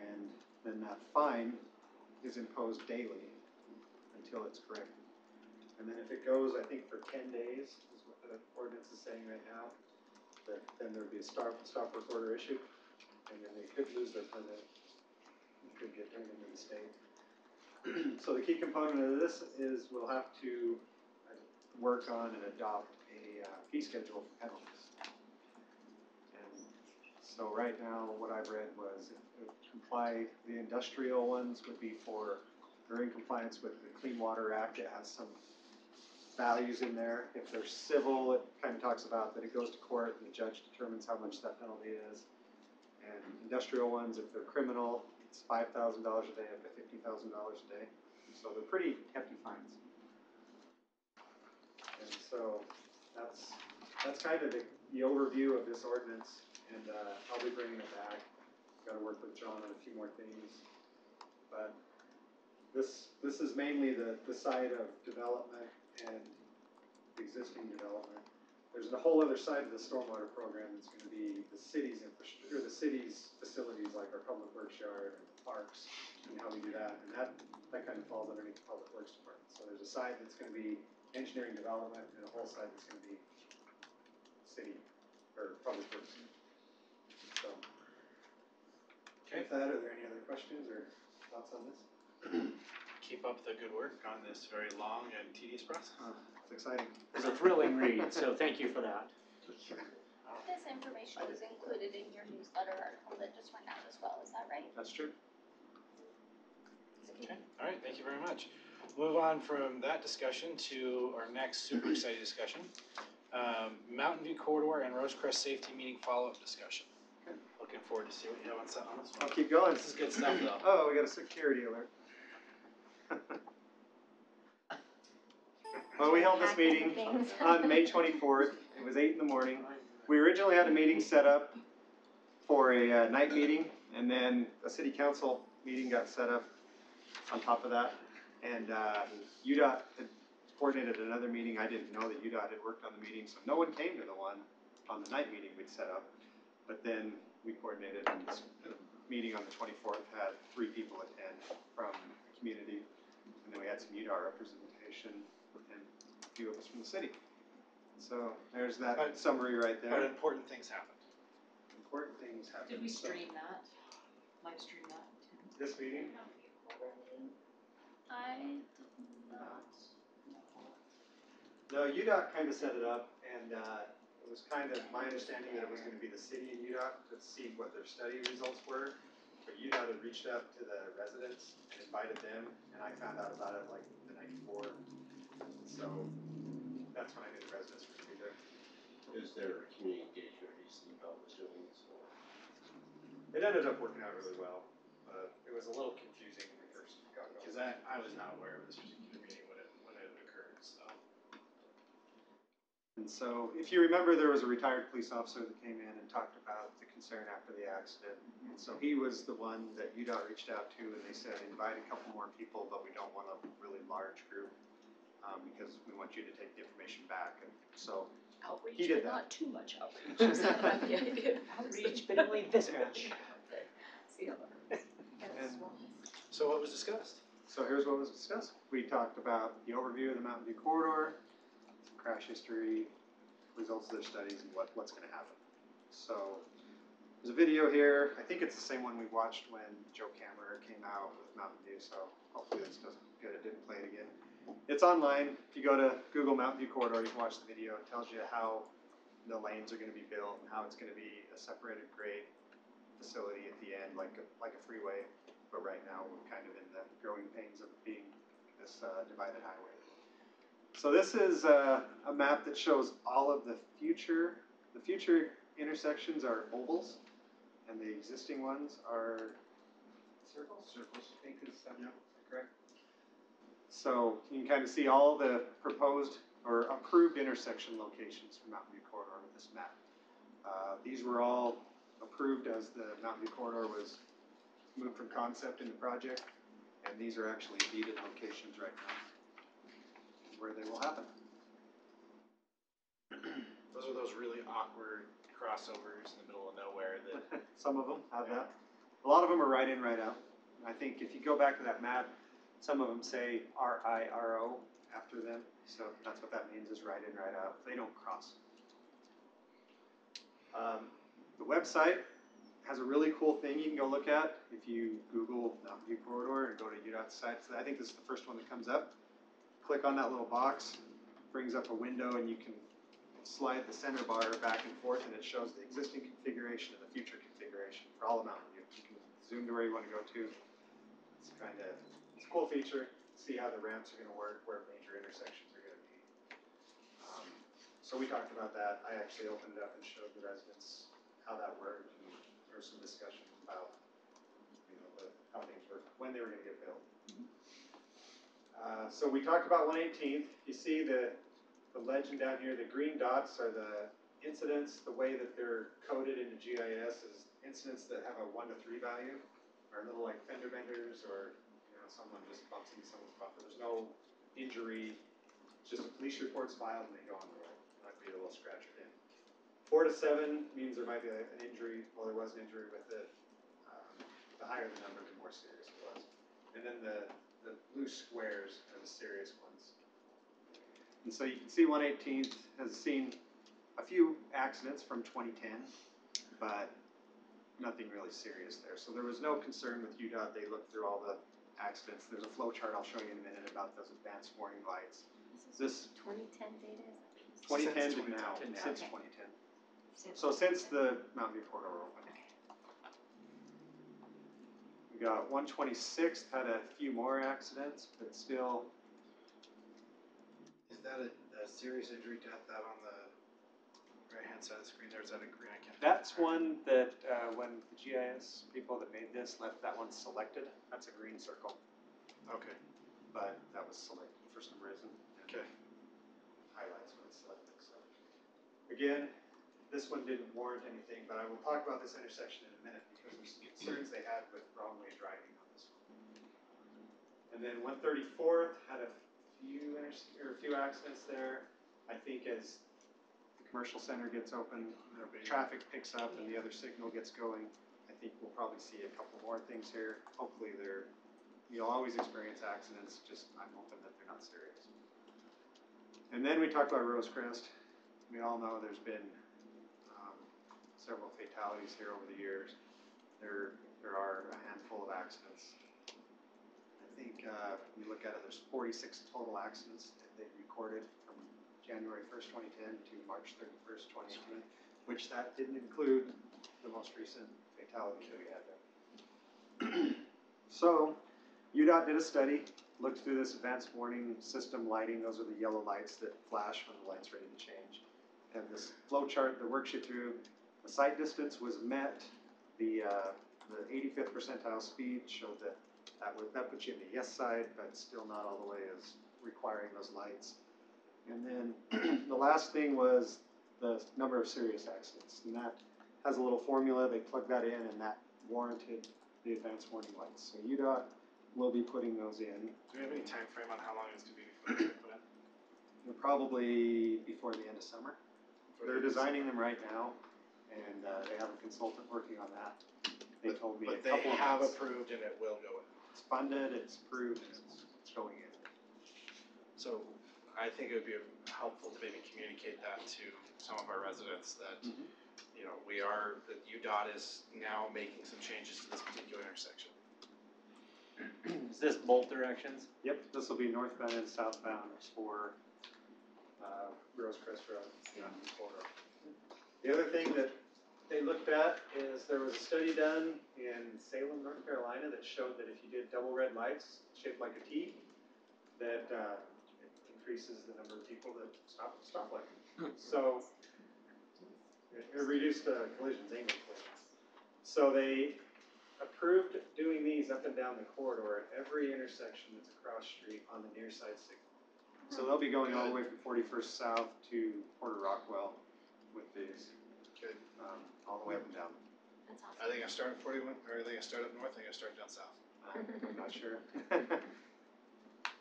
And then that fine is imposed daily until it's corrected. And then if it goes, I think, for 10 days, is what the ordinance is saying right now, then there would be a stop work order issued, and then they could lose their permit. It could get turned into the state. So the key component of this is we'll have to work on and adopt a fee schedule for penalties. And so right now, what I've read was the industrial ones would be they're in compliance with the Clean Water Act. It has some values in there. If they're civil, it kind of talks about that it goes to court and the judge determines how much that penalty is. And industrial ones, if they're criminal, it's $5,000 a day up to $50,000 a day. So they're pretty hefty fines. And so that's kind of the overview of this ordinance, and I'll be bringing it back. Got to work with John on a few more things, but this is mainly the side of development and existing development. There's a whole other side of the stormwater program that's going to be the city's infrastructure, the city's facilities like our public works yard and parks, and how we do that. And that kind of falls underneath the public works department. So there's a side that's going to be engineering development, and a whole side that's going to be city or public works. So, with that, are there any other questions or thoughts on this? Keep up the good work on this very long and tedious process. It's exciting. It's a thrilling read, so thank you for that. This information was included in your newsletter article that just went out as well, is that right? That's true. Okay, all right, thank you very much. Move on from that discussion to our next super exciting discussion. Mountain View Corridor and Rosecrest Safety Meeting follow-up discussion. Okay. Looking forward to see what you have on this one. I'll keep going. This is good stuff though. Oh, we got a security alert. Well, we held this meeting on May 24th. It was 8 in the morning. We originally had a meeting set up for a night meeting, and then a city council meeting got set up on top of that. And UDOT had coordinated another meeting. I didn't know that UDOT had worked on the meeting, so no one came to the one on the night meeting we'd set up. But then we coordinated, and this meeting on the 24th had 3 people attend from the community, and then we had some UDOT representation and a few of us from the city. So there's that summary right there. But important things happened. Important things happened. Did we stream that? Live stream that? This meeting? I did not. No, UDOT kind of set it up, and it was kind of my understanding that it was going to be the city and UDOT to see what their study results were. But UDOT had reached out to the residents and invited them, and I found out about it like the night before. So that's when I knew the residents were going to be there. Is there community engagement recently about was doing so? It ended up working out really well, but it was a little confusing when we first got going. Because I was not aware of this particular meeting when it occurred, so. And so, if you remember, there was a retired police officer that came in and talked about the concern after the accident. And so he was the one that UDOT reached out to, and they said, invite a couple more people, but we don't want a really large group, because we want you to take the information back. And so Outreach, he did but that. not too much outreach. Is that the idea? Outreach, but only this much. See how that works. So what was discussed? So here's what was discussed. We talked about the overview of the Mountain View corridor, some crash history, results of their studies, and what's going to happen. So there's a video here. I think it's the same one we watched when Joe Kammerer came out with Mountain View, so hopefully this doesn't good. It didn't play it again. It's online. If you go to Google Mountain View corridor, you can watch the video. It tells you how the lanes are going to be built and how it's going to be a separated grade facility at the end, like a freeway. But right now, we're kind of in the growing pains of being this divided highway. So this is a map that shows all of the future intersections are ovals, and the existing ones are circles. Circles, I think is correct. So you can kind of see all the proposed or approved intersection locations for Mountain View Corridor with this map. These were all approved as the Mountain View Corridor was moved from concept into project, and these are actually deeded locations right now where they will happen. Those are those really awkward crossovers in the middle of nowhere that. Some of them have that. A lot of them are right in, right out. I think if you go back to that map, some of them say RIRO after them, so that's what that means, is right in, right out. They don't cross. The website has a really cool thing you can go look at if you Google Mountain View Corridor and go to UDOT's site. So I think this is the first one that comes up. Click on that little box, brings up a window, and you can slide the center bar back and forth, and it shows the existing configuration and the future configuration for all of Mountain View. You can zoom to where you want to go to. It's a cool feature. See how the ramps are going to work, where major intersections are going to be. So we talked about that. I actually opened it up and showed the residents how that worked, and there was some discussion about how things work, when they were going to get built. So we talked about 118th. You see the legend down here. The green dots are the incidents. The way that they're coded into GIS is incidents that have a 1 to 3 value, or little like fender benders, or someone just bumps into someone's bumper. There's no injury. It's just a police report's filed and they go on the road. Might be a little scratch or dent. 4 to 7 means there might be an injury. Well, there was an injury with it. The higher the number, the more serious it was. And then the blue squares are the serious ones. And so you can see 118th has seen a few accidents from 2010, but nothing really serious there. So there was no concern with UDOT. They looked through all the accidents. There's a flow chart I'll show you in a minute about those advanced warning lights. This is 2010 data, is that? 2010 to now, since 2010. So since the Mountain View Corridor opened. We got 126th, had a few more accidents, but still. Is that a serious injury death out on the right-hand side of the screen there? Is that a green? I can't. That's one that when the GIS people that made this left that one selected. That's a green circle. Okay. But that was selected for some reason. Okay. Highlights when it's selected. So again, this one didn't warrant anything, but I will talk about this intersection in a minute because there's some concerns they had with wrong way driving on this one. And then 134th had a few accidents there. I think as the commercial center gets open, the traffic picks up and the other signal gets going, I think we'll probably see a couple more things here. Hopefully you'll always experience accidents, just I'm hoping that they're not serious. And then we talked about Rosecrest. We all know there's been several fatalities here over the years. There are a handful of accidents. I think you look at it, there's 46 total accidents that they recorded from January 1st, 2010 to March 31st, 2018, which that didn't include the most recent fatality that we had there. So, UDOT did a study, looked through this advanced warning system lighting. Those are the yellow lights that flash when the light's ready to change. And this flow chart that works you through, the sight distance was met. The 85th percentile speed showed that puts you in the yes side, but still not all the way as requiring those lights. And then the last thing was the number of serious accidents, and that has a little formula. They plug that in, and that warranted the advanced warning lights. So UDOT will be putting those in. Do we have any time frame on how long it's gonna be before they're put in? They're probably before the end of summer. They're designing them right now, and they have a consultant working on that. They told me a couple of months. But they have approved and it will go in. It's funded, it's approved, and it's going in. So I think it would be helpful to maybe communicate that to some of our residents that, you know, that UDOT is now making some changes to this particular intersection. Is this both directions? Yep, this will be northbound and southbound for Rosecrest Road. The other thing that they looked at is there was a study done in Salem, North Carolina that showed that if you did double red lights shaped like a T, that it increases the number of people that stop at the stoplight. So it reduced collisions, angle collisions. So they approved doing these up and down the corridor at every intersection that's across street on the near side signal. So they'll be going all the way from 41st South to Porter Rockwell with these. Good. All the way up and down. That's awesome. Are they gonna start at 41, or are they gonna start up north, or are they gonna start down south? I'm not sure.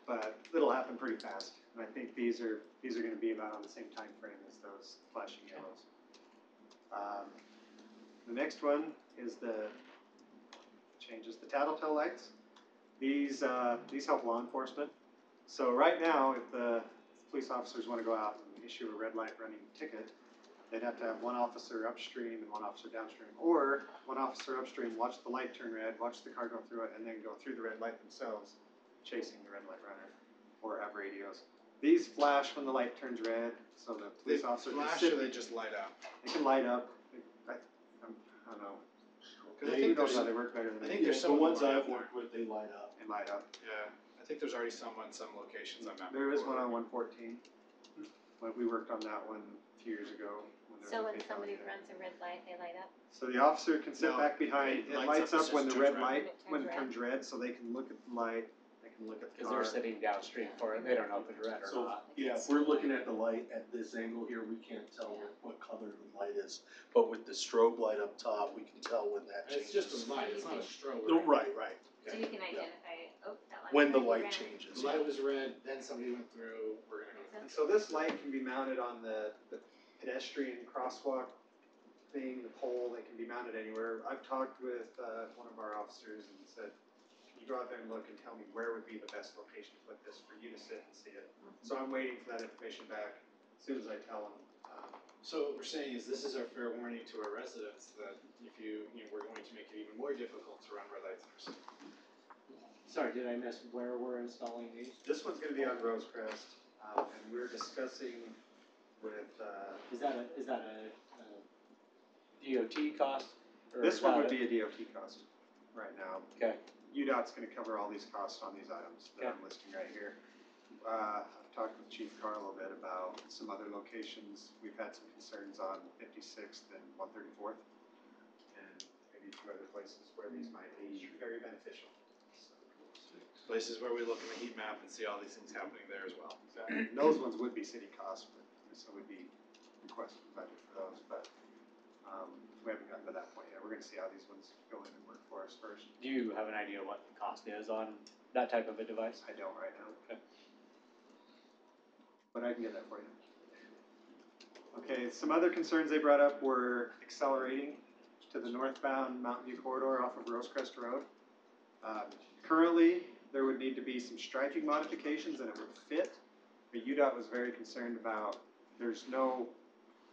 But it'll happen pretty fast. And I think these are gonna be about on the same time frame as those flashing yellows. The next one is the TATTLETELL lights. These help law enforcement. So right now, if the police officers want to go out and issue a red light running ticket, they'd have to have one officer upstream and one officer downstream, or one officer upstream watch the light turn red, watch the car go through it, and then go through the red light themselves, chasing the red light runner, or have radios. These flash when the light turns red, so the police officer can flash sit. or they just light up? They can light up. I don't know. Because I think knows how they work better than I me. think there's The some ones that I've worked with, they light up. They light up. Yeah, I think there's already some on some locations. I'm not. There is one on 114. But we worked on that one a few years ago. So when somebody runs a red light, they light up? So the officer can sit No, back behind, it it lights lights up up as when it the turns red red. light, When it when it turns turns red, so they can look at the light, they can look at the Because car. they're sitting downstream for it, they don't know if it's red or So, not. yeah, if we're looking at the light at this angle here, we can't tell what color the light is. But with the strobe light up top, we can tell when that It's changes. just a light, it's not a strobe. No, right. So you can identify, oh, that light. When the might be light red. changes. The light was red, then somebody went through, we're gonna go. And so this light can be mounted on the pedestrian crosswalk thing, the pole, they can be mounted anywhere. I've talked with one of our officers and said, can you go out there and look and tell me where would be the best location to put this for you to sit and see it? So I'm waiting for that information back as soon as I tell them. So what we're saying is this is our fair warning to our residents that if we're going to make it even more difficult to run red lights in our city. Sorry, did I miss where we're installing these? This one's gonna be on Rosecrest, and we're discussing with, Is that a DOT cost? Or this is one that would be a DOT cost right now. Okay. UDOT's gonna cover all these costs on these items that I'm listing right here. I've talked with Chief Carr a little bit about some other locations. We've had some concerns on 56th and 134th, and maybe two other places where these might be very beneficial. Places where we look in the heat map and see all these things happening there as well. And those ones would be city costs, but so would be requested budget for those, but we haven't gotten to that point yet. We're gonna see how these ones go in and work for us first. Do you have an idea what the cost is on that type of a device? I don't right now. Okay. But I can get that for you. Okay, some other concerns they brought up were accelerating to the northbound Mountain View corridor off of Rosecrest Road. Currently, there would need to be some striping modifications and it would fit, but UDOT was very concerned about, there's no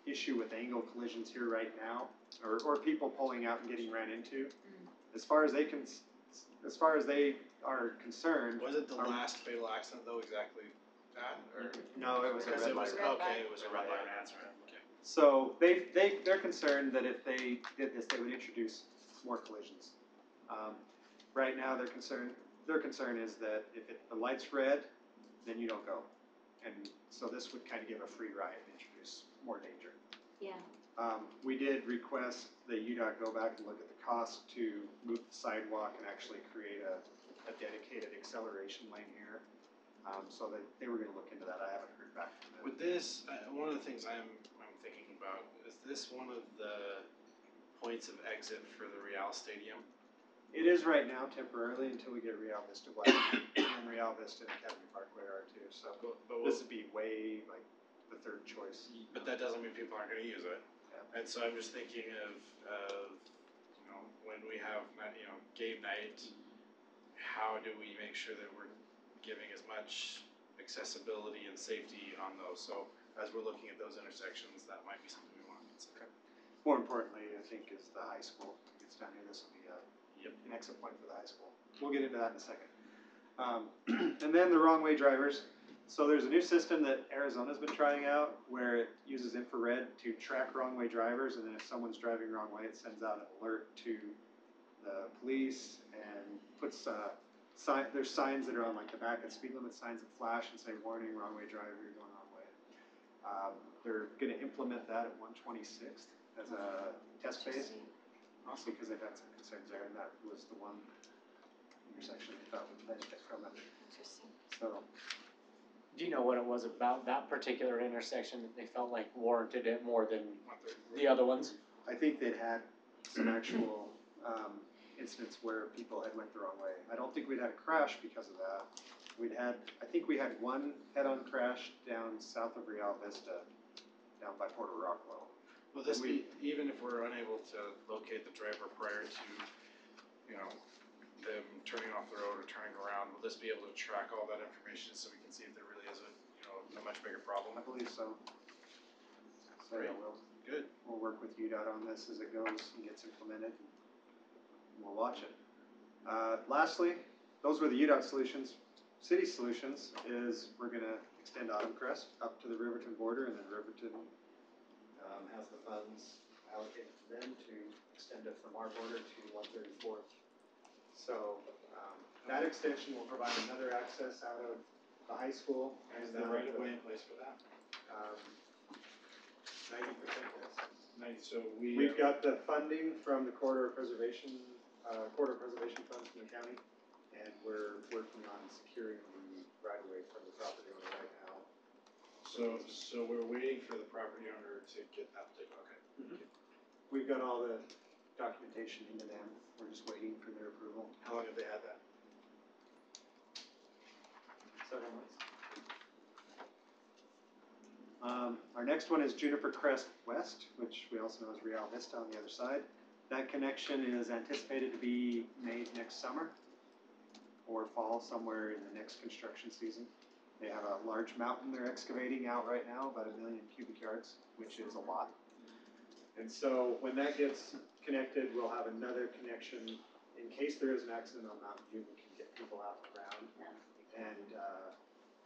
issue with angle collisions here right now, or people pulling out and getting ran into. As far as they are concerned. Was it the last fatal accident though, exactly that, or? No, it was a Because red it was, light. okay, it was a red light, that's right, okay. So they're concerned that if they did this, they would introduce more collisions. Right now, their concern is that if the light's red, then you don't go. And so this would kind of give a free ride and introduce more danger. Yeah. We did request that UDOT go back and look at the cost to move the sidewalk and actually create a dedicated acceleration lane here. So that they were gonna look into that. I haven't heard back from them. With this, one of the things I'm thinking about, is this one of the points of exit for the Real Stadium? It is right now temporarily until we get Real Vista Black and Real Vista and Academy Parkway are too. So this would be way like the third choice. But that doesn't mean people aren't gonna use it. Yeah. And so I'm just thinking of, you know, when we have, you know, game night, how do we make sure that we're giving as much accessibility and safety on those? So as we're looking at those intersections, that might be something we want to consider. More importantly, I think, is the high school. It's down here. This will be an exit point for the high school. We'll get into that in a second. And then the wrong way drivers. So there's a new system that Arizona's been trying out where it uses infrared to track wrong way drivers, and then if someone's driving the wrong way, it sends out an alert to the police and puts there's signs that are on like the back of speed limit signs that flash and say, warning, wrong way driver, you're going the wrong way. They're going to implement that at 126th as a test phase, also because they've had some concerns there, and that was the one intersection they thought would benefit from it. Interesting. So, Do you know what it was about that particular intersection that they felt like warranted it more than the other ones? I think they'd had some actual incidents where people had went the wrong way. I don't think we'd had a crash because of that. I think we had one head-on crash down south of Real Vista, down by Porter Rockwell. Will this be, even if we're unable to locate the driver prior to, you know, them turning off the road or turning around, will this be able to track all that information so we can see if there really is a much bigger problem? I believe so. So yeah, we'll work with UDOT on this as it goes and gets implemented. We'll watch it. Lastly, those were the UDOT solutions. City solutions is we're going to extend Autumn Crest up to the Riverton border, and then Riverton has the funds allocated to them to extend it from our border to 134th. So that extension will provide another access out of the high school. And is the right of way in place for that? 90% yes. So We've got the funding from the corridor preservation funds from the county, and we're working on securing the right of way from the property owner right now. So we're waiting for the property owner to get that particular, okay. Mm-hmm. We've got all the documentation into them. We're just waiting for their approval. How long have they had that? Several months. Our next one is Juniper Crest West, which we also know as Real Vista on the other side. That connection is anticipated to be made next summer or fall, somewhere in the next construction season. They have a large mountain they're excavating out right now, about 1 million cubic yards, which is a lot. And so when that gets connected, we'll have another connection in case there is an accident on Mountain View. We can get people out and around, and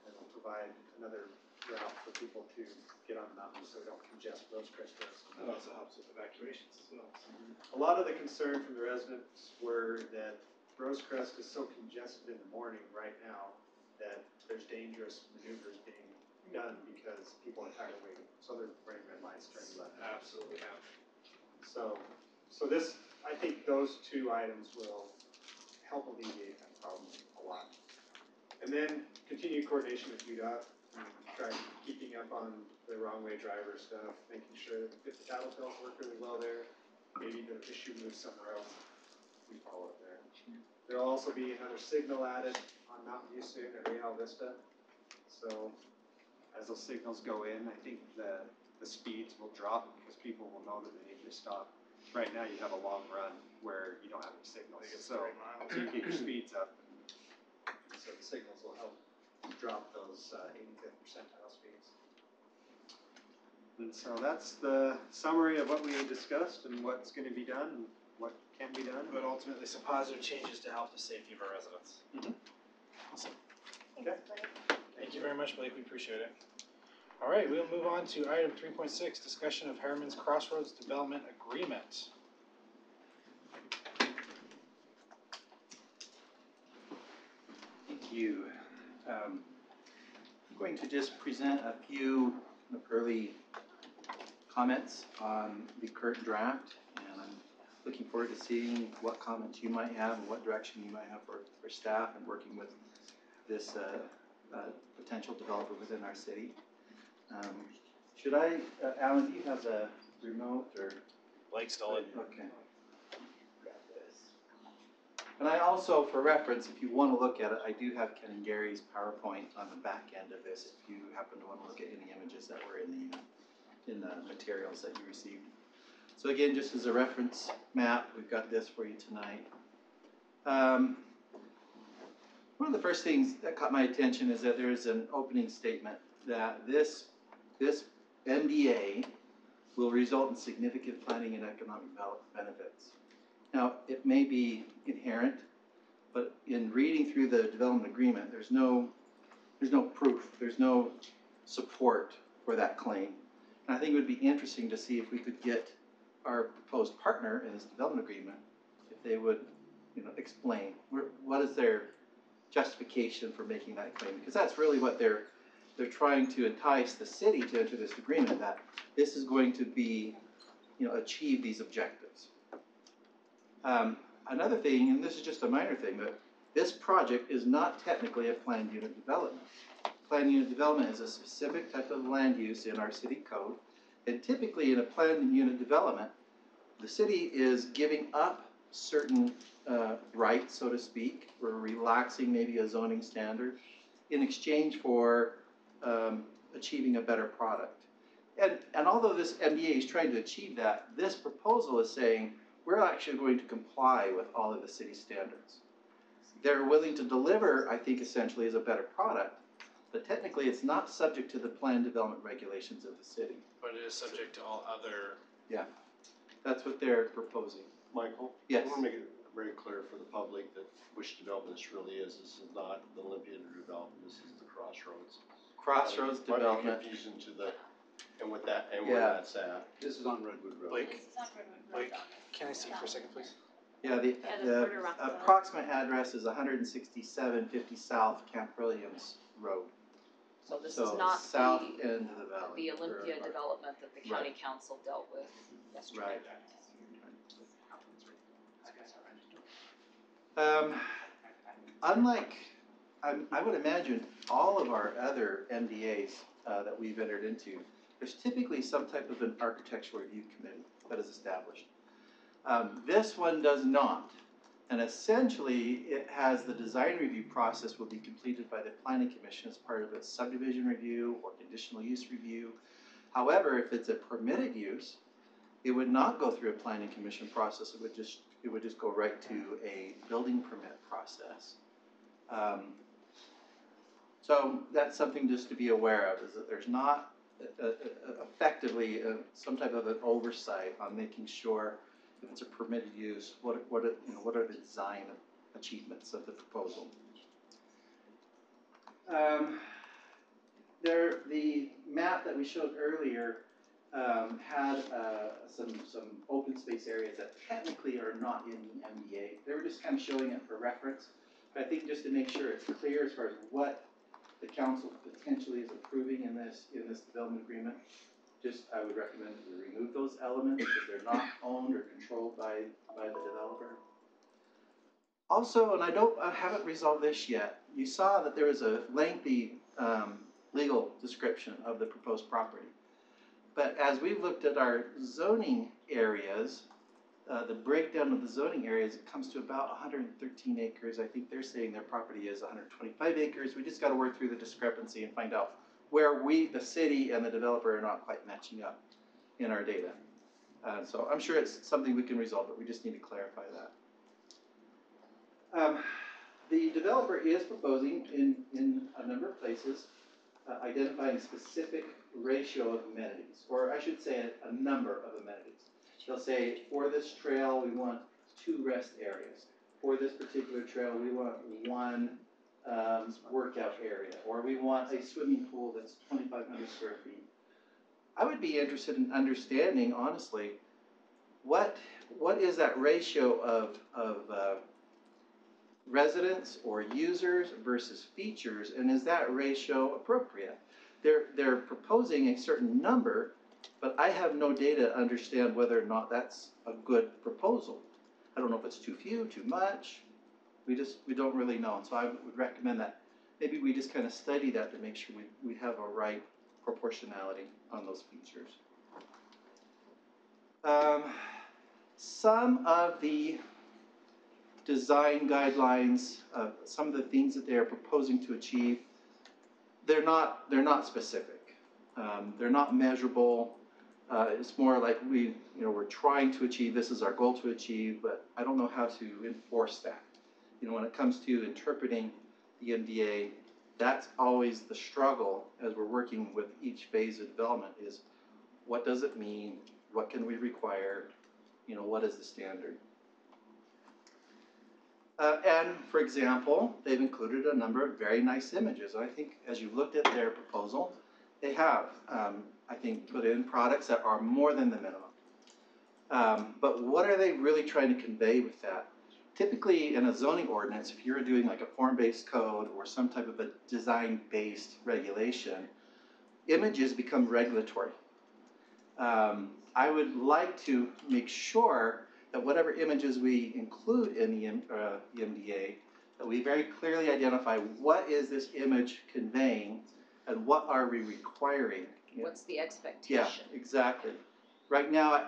it'll provide another route for people to get on the mountain so we don't congest Rosecrest Road. That also helps with evacuations as well. A lot of the concern from the residents were that Rosecrest is so congested in the morning right now that there's dangerous maneuvers being done because people are tired of waiting. So they're running red lights, turning left. Absolutely, yeah. So this, I think those two items will help alleviate that problem a lot. And then continued coordination with UDOT, try keeping up on the wrong way driver stuff, making sure that if the TATTLETELLs work really well there, maybe the issue moves somewhere else, we follow it there. There'll also be another signal added on Mountain View soon at Real Vista. So as those signals go in, I think the speeds will drop because people will know that they need to stop. right now you have a long run where you don't have any signals, so you keep your speeds up. So the signals will help drop those 85th percentile speeds. And so that's the summary of what we discussed and what's going to be done and what can be done. But ultimately, some positive changes to help the safety of our residents. Awesome. Thanks, Blake. Thank you very much, Blake. We appreciate it. All right, we'll move on to item 3.6, discussion of Harriman's Crossroads Development Agreement. Thank you. I'm going to just present a few early comments on the current draft, and I'm looking forward to seeing what comments you might have and what direction you might have for staff and working with this potential developer within our city. Should I, Alan, do you have the remote or? Blake stole it. Okay. Grab this. And I also, for reference, if you want to look at it, I do have Ken and Gary's PowerPoint on the back end of this if you happen to want to look at any images that were in the materials that you received. So again, just as a reference map, we've got this for you tonight. One of the first things that caught my attention is that there's an opening statement that this MDA will result in significant planning and economic benefits. Now, it may be inherent, but in reading through the development agreement, there's no proof, there's no support for that claim. And I think it would be interesting to see if we could get our proposed partner in this development agreement, if they would, explain what is their justification for making that claim, because that's really what they're trying to entice the city to enter this agreement, that this is going to be, achieve these objectives. Another thing, and this is just a minor thing, but this project is not technically a planned unit development. Planned unit development is a specific type of land use in our city code, and typically in a planned unit development, the city is giving up certain rights, so to speak, or relaxing maybe a zoning standard in exchange for achieving a better product. And although this MDA is trying to achieve that, this proposal is saying we're actually going to comply with all of the city standards. They're willing to deliver, I think, essentially as a better product, but technically it's not subject to the planned development regulations of the city. But it is subject to all other. Yeah, that's what they're proposing. Michael? Yes. I want to make it very clear for the public that which development this really is. This is not the Olympia development, this is the Crossroads. Crossroads development. Might be confusing to the, and with that, and where that's at. This is on Redwood Road. Blake, This is on Redwood Road. Blake, can I see you for a second, please? Yeah, the approximate address is 16750 South Camp Williams Road. So this So is not south end of the valley. the Olympia or- development that the county council dealt with yesterday. Right. Unlike, I would imagine all of our other MDAs that we've entered into, there's typically some type of an architectural review committee that is established. This one does not. And essentially, it has the design review process will be completed by the Planning Commission as part of its subdivision review or conditional use review. However, if it's a permitted use, it would not go through a Planning Commission process. It would just go right to a building permit process. So that's something just to be aware of, is that there's not effectively some type of an oversight on making sure if it's a permitted use, what are the design achievements of the proposal. The map that we showed earlier had some open space areas that technically are not in the MDA. They were just kind of showing it for reference. But I think just to make sure it's clear as far as what the council potentially is approving in this development agreement, I would recommend to remove those elements because they're not owned or controlled by the developer. Also, and I haven't resolved this yet, you saw that there was a lengthy legal description of the proposed property. But as we've looked at our zoning areas, the breakdown of the zoning areas, it comes to about 113 acres. I think they're saying their property is 125 acres. We just got to work through the discrepancy and find out where the city and the developer are not quite matching up in our data. So I'm sure it's something we can resolve, but we just need to clarify that. The developer is proposing in a number of places identifying a specific ratio of amenities, or I should say a number of amenities. They'll say, for this trail, we want 2 rest areas. For this particular trail, we want 1 workout area, or we want a swimming pool that's 2,500 square feet. I would be interested in understanding, honestly, what is that ratio of residents or users versus features, and is that ratio appropriate? They're proposing a certain number, but I have no data to understand whether or not that's a good proposal. I don't know if it's too few, too much. We don't really know. So I would recommend that maybe we just kind of study that to make sure we have a right proportionality on those features. Some of the design guidelines, some of the things that they're proposing to achieve, they're not specific. They're not measurable. It's more like we're trying to achieve, this is our goal to achieve, but I don't know how to enforce that. When it comes to interpreting the MDA, that's always the struggle as we're working with each phase of development is, what does it mean? What can we require? What is the standard? And for example, they've included a number of very nice images. And I think as you looked at their proposal, they have, I think, put in products that are more than the minimum. But what are they really trying to convey with that? Typically in a zoning ordinance, if you're doing like a form-based code or some type of a design-based regulation, images become regulatory. I would like to make sure that whatever images we include in the MDA, that we very clearly identify what is this image conveying and what are we requiring. What's the expectation? Yeah, exactly. Right now,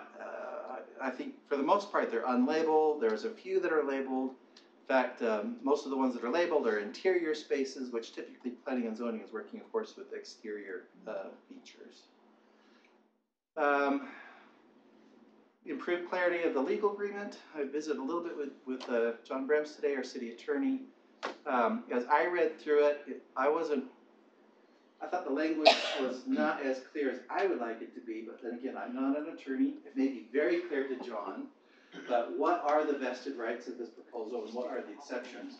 I think for the most part they're unlabeled. There's a few that are labeled. In fact, most of the ones that are labeled are interior spaces, which typically planning and zoning is working, of course, with exterior features. Improved clarity of the legal agreement. I visited a little bit with John Brems today, our city attorney. As I read through it, I thought the language was not as clear as I would like it to be, but then again, I'm not an attorney. It may be very clear to John, but what are the vested rights of this proposal and what are the exceptions?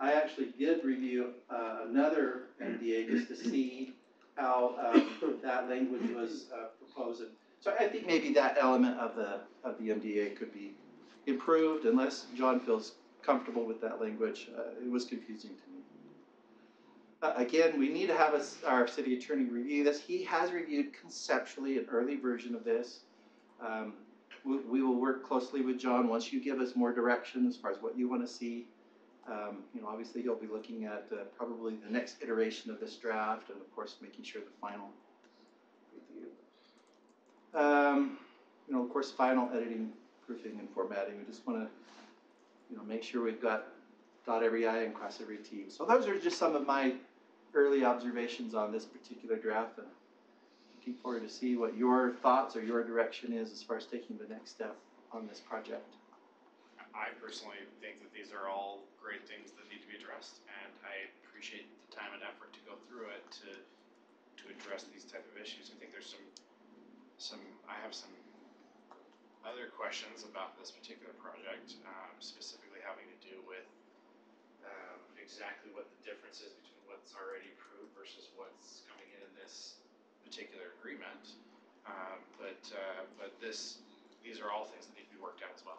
I actually did review another MDA just to see how that language was proposed. So I think maybe that element of the MDA could be improved unless John feels comfortable with that language. It was confusing to me. Again, we need to have our city attorney review this. He has reviewed conceptually an early version of this. We will work closely with John once you give us more direction as far as what you want to see. Obviously he'll be looking at probably the next iteration of this draft and of course making sure the final review. Of course, final editing, proofing, and formatting. We just want to, make sure we've got dot every I and cross every T. So those are just some of my early observations on this particular draft, and looking forward to see what your thoughts or your direction is as far as taking the next step on this project. I personally think that these are all great things that need to be addressed, and I appreciate the time and effort to go through it to address these type of issues. I think there's I have some other questions about this particular project, specifically having to do with exactly what the difference is between what's already approved versus what's coming in this particular agreement. But these are all things that need to be worked out as well.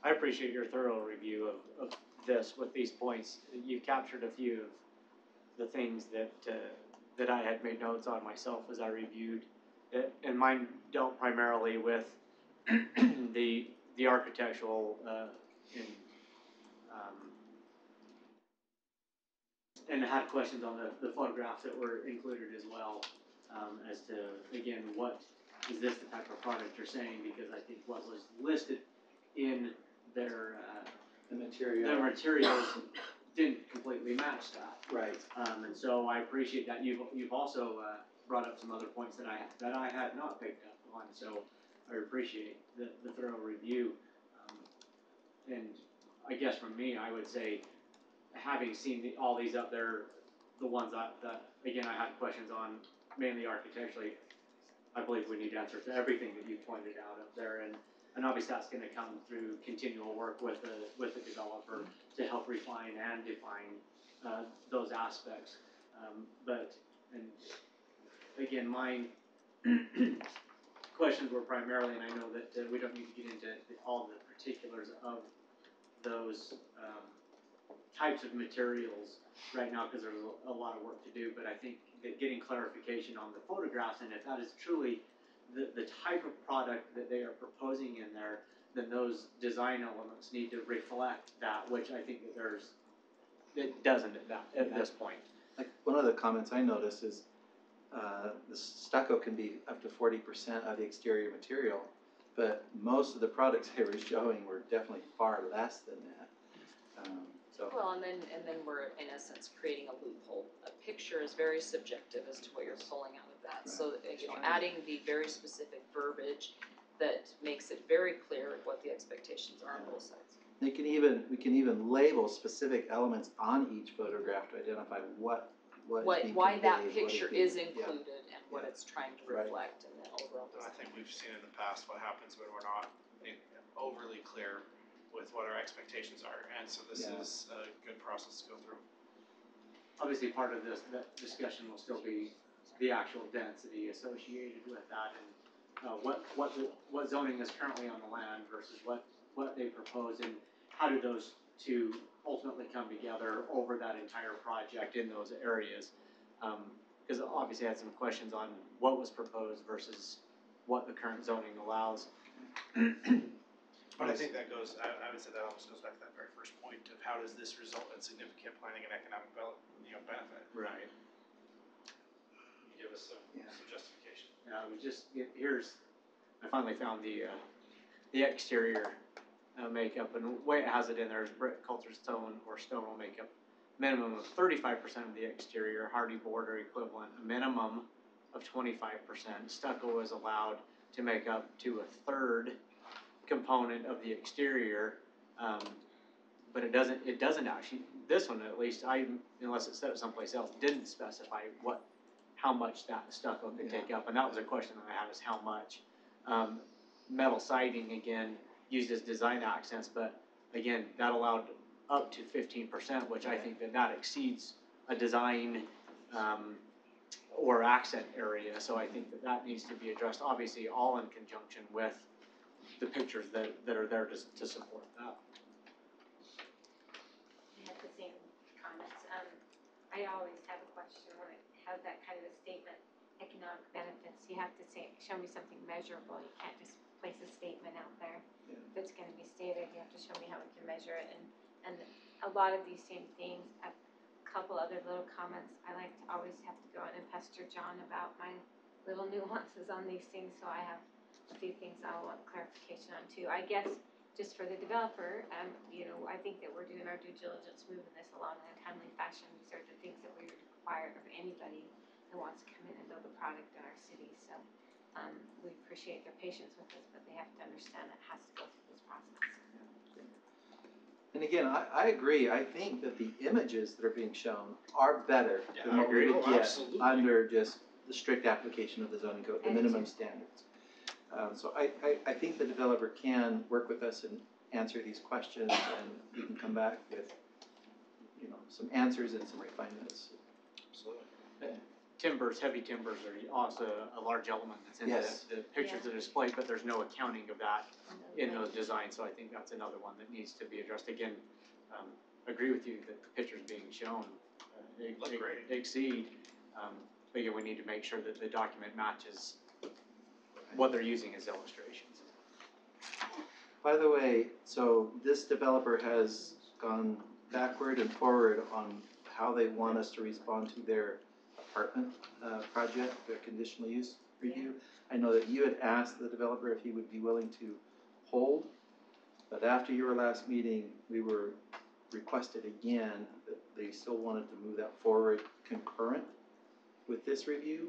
I appreciate your thorough review of this with these points. You've captured a few of the things that I had made notes on myself as I reviewed it, and mine dealt primarily with the architectural and had questions on the photographs that were included as well, as to, again, what is this the type of product you're saying, because I think what was listed in their materials didn't completely match that. Right. And so I appreciate that. You've also brought up some other points that I had not picked up on. So I appreciate the thorough review. And I guess from me, I would say, having seen all these up there, the ones that again I had questions on, mainly architecturally, I believe we need answers to everything that you pointed out up there, and obviously that's going to come through continual work with the developer to help refine and define those aspects. And again, my questions were primarily, and I know that we don't need to get into all the particulars of those types of materials right now because there's a lot of work to do, but I think that getting clarification on the photographs, and if that is truly the type of product that they are proposing in there, then those design elements need to reflect that, which I think that it doesn't at this point. Like one of the comments I noticed is the stucco can be up to 40% of the exterior material, but most of the products they were showing were definitely far less than that. Well, and then we're in essence creating a loophole. A picture is very subjective as to what you're pulling out of that. Right. So adding the very specific verbiage that makes it very clear what the expectations are on both sides. We can even label specific elements on each photograph to identify why that picture is included and what it's trying to reflect in the overall design. I think we've seen in the past what happens when we're not overly clear with what our expectations are, and so this is a good process to go through. Obviously, part of that discussion will still be the actual density associated with that, and what zoning is currently on the land versus what they propose, and how do those two ultimately come together over that entire project in those areas. Because obviously I had some questions on what was proposed versus what the current zoning allows. But I think that goes, I would say that almost goes back to that very first point of how does this result in significant planning and economic benefit? Right. Give us some justification. Yeah, I finally found the exterior makeup, and the way it has it in there is brick, cultured stone, or stone will make up minimum of 35% of the exterior, hardy border equivalent, a minimum of 25%. Stucco is allowed to make up to a third component of the exterior, but it doesn't actually, this one at least, unless it said it someplace else, didn't specify how much that stucco could take up, and that was a question that I had, is how much. Metal siding, again, used as design accents, but again, that allowed up to 15%, which I think that exceeds a design or accent area, so I think that needs to be addressed, obviously all in conjunction with the pictures that are there to support that. I had the same comments. I always have a question when it has that kind of a statement, economic benefits. You have to show me something measurable. You can't just place a statement out there. Yeah. If it's going to be stated, you have to show me how we can measure it. And a lot of these same things, a couple other little comments, I like to always have to go in and pester John about my little nuances on these things, so I have a few things I want clarification on too. I guess just for the developer, I think that we're doing our due diligence, moving this along in a timely fashion. These are the things that we require of anybody who wants to come in and build a product in our city. So we appreciate their patience with us, but they have to understand it has to go through this process. And again, I agree. I think that the images that are being shown are better than what we would get under just the strict application of the zoning code, the minimum standards. So I think the developer can work with us and answer these questions, and we can come back with some answers and some refinements. Absolutely. Heavy timbers are also a large element that's in the pictures that are displayed, but there's no accounting of that in those designs, so I think that's another one that needs to be addressed. Again, agree with you that the pictures being shown exceed, but again, we need to make sure that the document matches what they're using as illustrations. By the way, so this developer has gone backward and forward on how they want us to respond to their apartment project, their conditional use review. I know that you had asked the developer if he would be willing to hold, but after your last meeting, we were requested again they still wanted to move that forward concurrent with this review.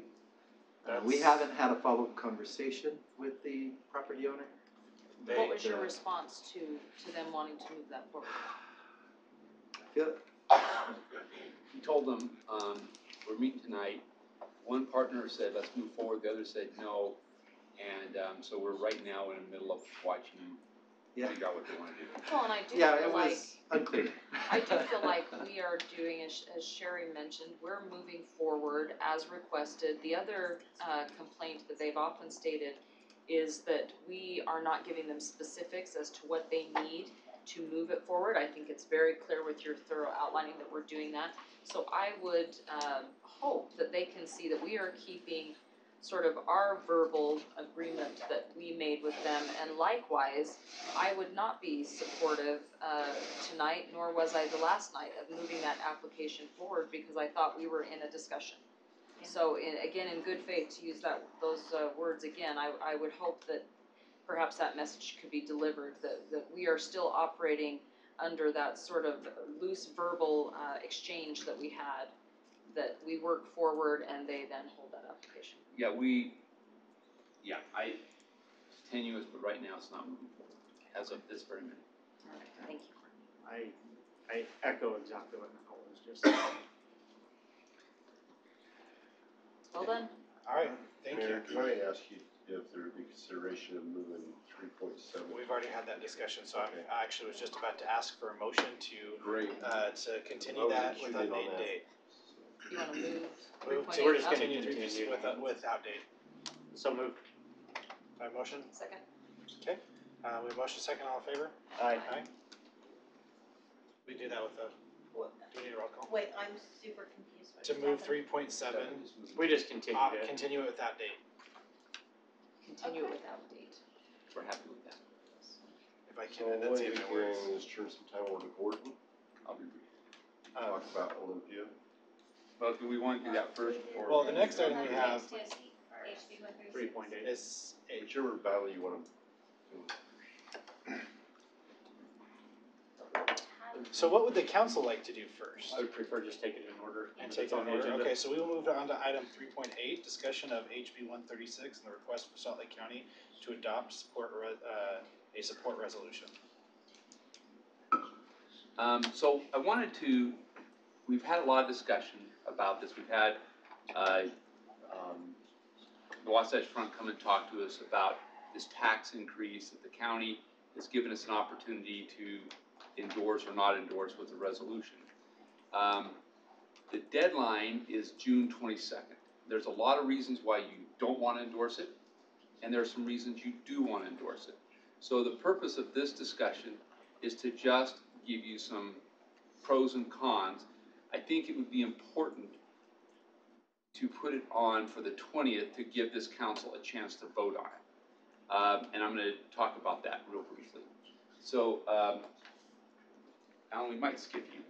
We haven't had a follow-up conversation with the property owner. What was your response to them wanting to move that forward? I feel, We told them, we're meeting tonight. One partner said, let's move forward, the other said no. And, so we're right now in the middle of watching yeah, figure out what they wanna do. Well, and I do yeah, feel it like, was unclear. I do feel like we are doing, as Sherry mentioned, we're moving forward as requested. The other complaint that they've often stated is that we are not giving them specifics as to what they need to move it forward. I think it's very clear with your thorough outlining that we're doing that. So I would hope that they can see that we are keeping sort of our verbal agreement that we made with them, and likewise, I would not be supportive tonight, nor was I the last night, of moving that application forward because I thought we were in a discussion. Yeah. So again, in good faith, to use those words again, I would hope that perhaps that message could be delivered, that we are still operating under that sort of loose verbal exchange that we had, that we work forward and they then hold that application. Yeah, it's tenuous, but right now it's not moving forward, as of this very minute. All right, thank you. I echo exactly what Nicole was just saying. Well done. All right, thank you. Mayor, can I ask you if there would be consideration of moving 3.7? We've already had that discussion, so I actually was just about to ask for a motion to continue that with update date. You wanna move? Move to 3.8 we're just up? gonna continue without date. So moved. By motion? Second. Okay, we have motion second, all in favor? Aye. Aye. We do that with the, do we need a roll call? Wait, I'm super confused. What To just move happened? 3.7, We just continued it. continue it without date. Continue Okay. without date. We're happy with that. If I So can, one that's of in the my words. things is turn some time over to Gordon, I'll be brief. talk about Olympia. But do we want to do that first or? Well, the next item we have HB 136. 3.8. is, Whichever battle you want to do. so what would the council like to do first? I would prefer just take it in order. And take it in order. Okay, so we will move on to item 3.8, discussion of HB 136 and the request for Salt Lake County to adopt a support resolution. So I wanted to, we've had a lot of discussion about this. We've had the Wasatch Front come and talk to us about this tax increase that the county has given us an opportunity to endorse or not endorse with a resolution. The deadline is June 22nd. There's a lot of reasons why you don't want to endorse it, and there are some reasons you do want to endorse it. So the purpose of this discussion is to just give you some pros and cons. I think it would be important to put it on for the 20th to give this council a chance to vote on it. And I'm going to talk about that real briefly. So, Alan, we might skip you.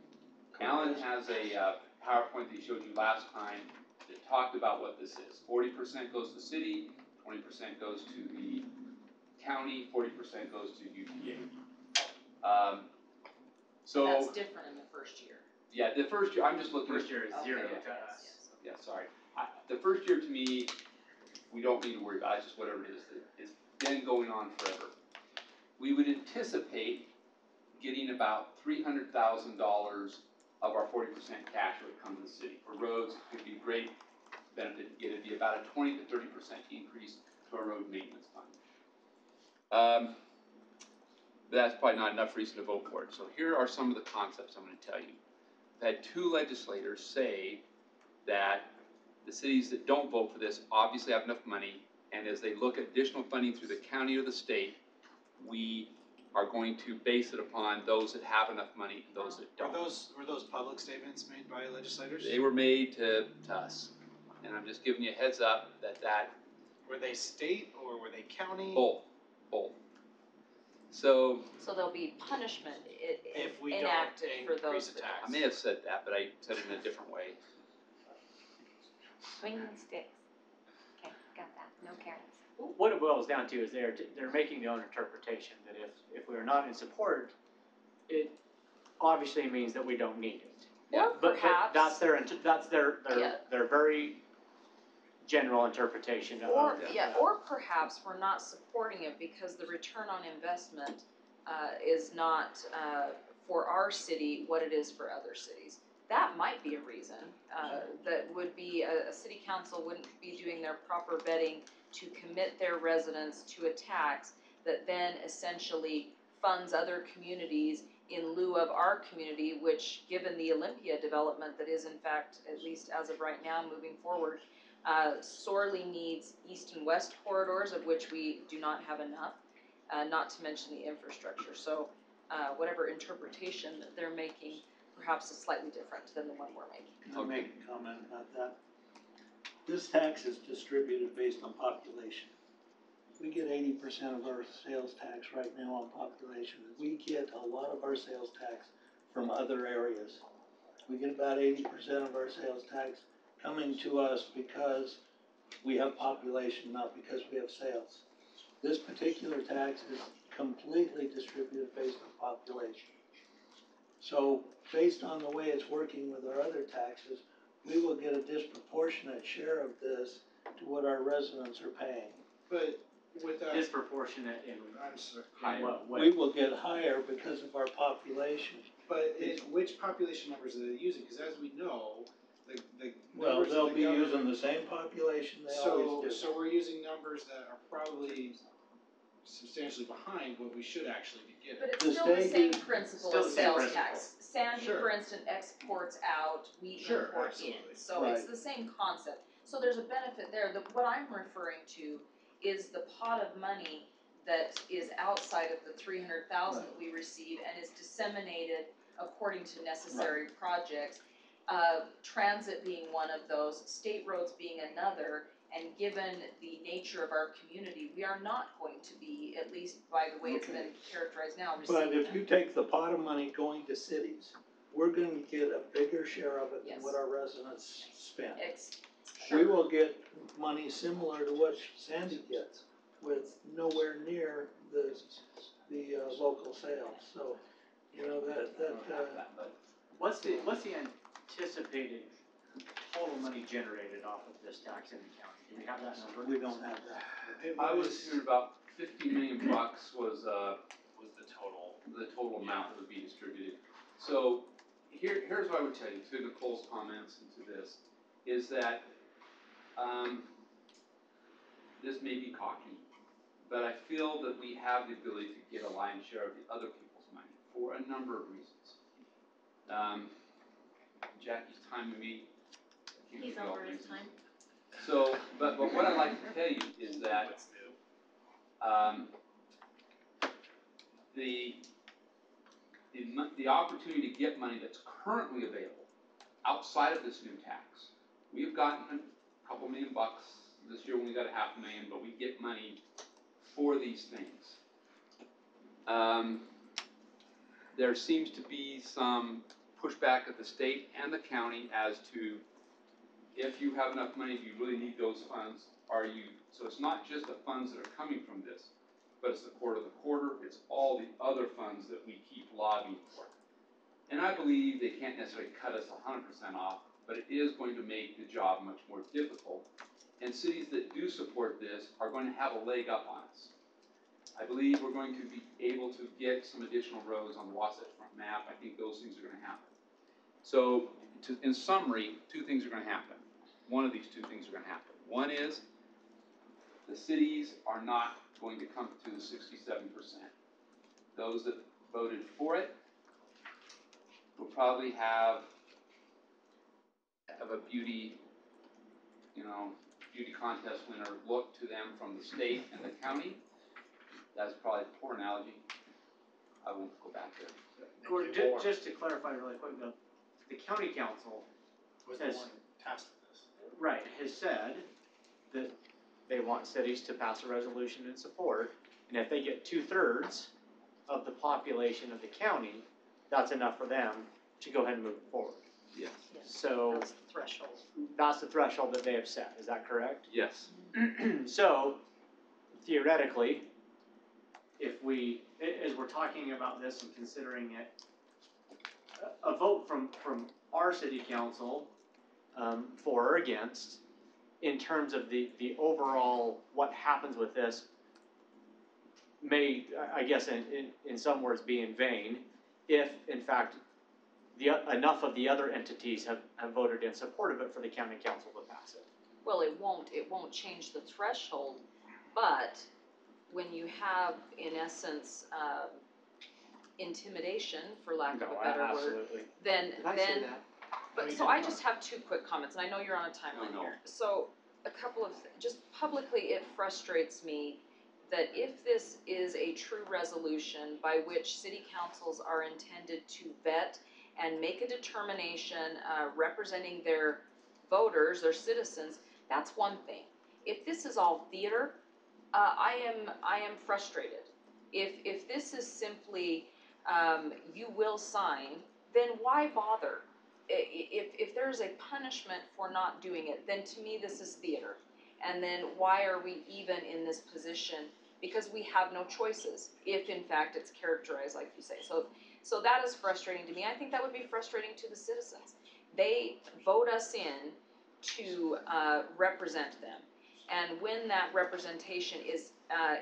Alan has a PowerPoint that he showed you last time that talked about what this is. 40% goes to the city, 20% goes to the county, 40% goes to UPDES. So That's different in the first year. yeah, the first year, I'm just looking. First year is zero Okay, to yes, us. yes. Yeah, sorry. The first year to me, we don't need to worry about it. It's just whatever it is that is then going on forever. We would anticipate getting about $300,000 of our 40% cash would come to the city. For roads, it could be a great benefit to get. It'd be about a 20 to 30% increase to our road maintenance fund. But that's probably not enough reason to vote for it. So here are some of the concepts I'm going to tell you. I've had two legislators say that the cities that don't vote for this obviously have enough money, and as they look at additional funding through the county or the state, we are going to base it upon those that have enough money and those that don't. Were those public statements made by legislators? They were made to us, and I'm just giving you a heads up that. Were they state or were they county? Both. So there'll be punishment If we enacted don't for increase those the that tax. I may have said that, but I said it in a different way. Swinging sticks. Okay, got that. No Karens. What it boils down to is they're making their own interpretation that if we're not in support, it obviously means that we don't need it. Or But perhaps, that's their Yeah. their very general interpretation of. or perhaps we're not supporting it because the return on investment is not for our city what it is for other cities. That might be a reason that would be a city council wouldn't be doing their proper vetting to commit their residents to a tax that then essentially funds other communities in lieu of our community, which, given the Olympia development that is in fact, at least as of right now, moving forward, sorely needs east and west corridors, of which we do not have enough, not to mention the infrastructure. So whatever interpretation that they're making perhaps is slightly different than the one we're making. Can I make a comment about that? This tax is distributed based on population. We get 80% of our sales tax right now on population. We get a lot of our sales tax from other areas. We get about 80% of our sales tax coming to us because we have population, not because we have sales. This particular tax is completely distributed based on population. So based on the way it's working with our other taxes, we will get a disproportionate share of this to what our residents are paying. But with that, Disproportionate in what way? We will get higher because of our population. but which population numbers are they using? Because as we know, the Well, numbers they'll that be the government- using the same population they always do. So we're using numbers that are probably substantially behind what we should actually be getting. But it's The still the state same is- principle still as the same sales principle. tax. Sandy, Sure. for instance, exports out, we Sure, import absolutely. in, so it's Right. the same concept. So there's a benefit there. What I'm referring to is the pot of money that is outside of the 300,000 that we receive and is disseminated according to necessary projects. Transit being one of those, state roads being another, and given the nature of our community, we are not going to be, at least by the way it's been characterized now, But receiving if you take the pot of money going to cities, we're gonna get a bigger share of it than Yes. what our residents spend. Sure. We will get money similar to what Sandy gets, with nowhere near the local sales, so, you know, What's the anticipated total money generated off of this tax in the county? Do we have that number? we don't have that. I was hearing about 50 million bucks was the total amount that would be distributed. So here's what I would tell you, to Nicole's comments and to this, is that this may be cocky, but I feel that we have the ability to get a lion's share of the other people's money for a number of reasons. Jackie's timing me. He's over his time. So, but what I'd like to tell you is that the opportunity to get money that's currently available outside of this new tax, we've gotten a couple $1 million this year. We got $500,000, but we get money for these things. There seems to be some pushback at the state and the county as to if you have enough money, do you really need those funds? So it's not just the funds that are coming from this, but it's the quarter, it's all the other funds that we keep lobbying for. And I believe they can't necessarily cut us 100% off, but it is going to make the job much more difficult. And cities that do support this are going to have a leg up on us. I believe we're going to be able to get some additional roads on the Wasatch Front map. I think those things are going to happen. So, in summary, two things are going to happen. One of these two things are going to happen. One is the cities are not going to come to the 67%. Those that voted for it will probably have a beauty contest winner look to them from the state and the county. That's probably a poor analogy. I won't go back there. Gordon, just to clarify really quick though, the county council Was the one tasked with this. right, has said that they want cities to pass a resolution in support, and if they get 2/3 of the population of the county, that's enough for them to go ahead and move forward. Yes. So That's the threshold. that's the threshold that they have set, is that correct? Yes. So theoretically, if as we're talking about this and considering it, a vote from our city council, for or against, in terms of the overall, what happens with this, may, I guess in some words, be in vain, if in fact enough of the other entities have voted in support of it for the county council to pass it. Well, it won't change the threshold, but when you have, in essence, intimidation, for lack of a better word, Absolutely. then, Did I say that? but, so I just have two quick comments, and I know you're on a timeline No. here. So, a couple of, just publicly, it frustrates me that if this is a true resolution by which city councils are intended to vet and make a determination, representing their voters, their citizens, that's one thing. If this is all theater, I am frustrated. If this is simply, you will sign, then why bother? If there's a punishment for not doing it, then to me this is theater. And then why are we even in this position? Because we have no choices, if in fact it's characterized like you say. So that is frustrating to me. I think that would be frustrating to the citizens. They vote us in to represent them. And when that representation is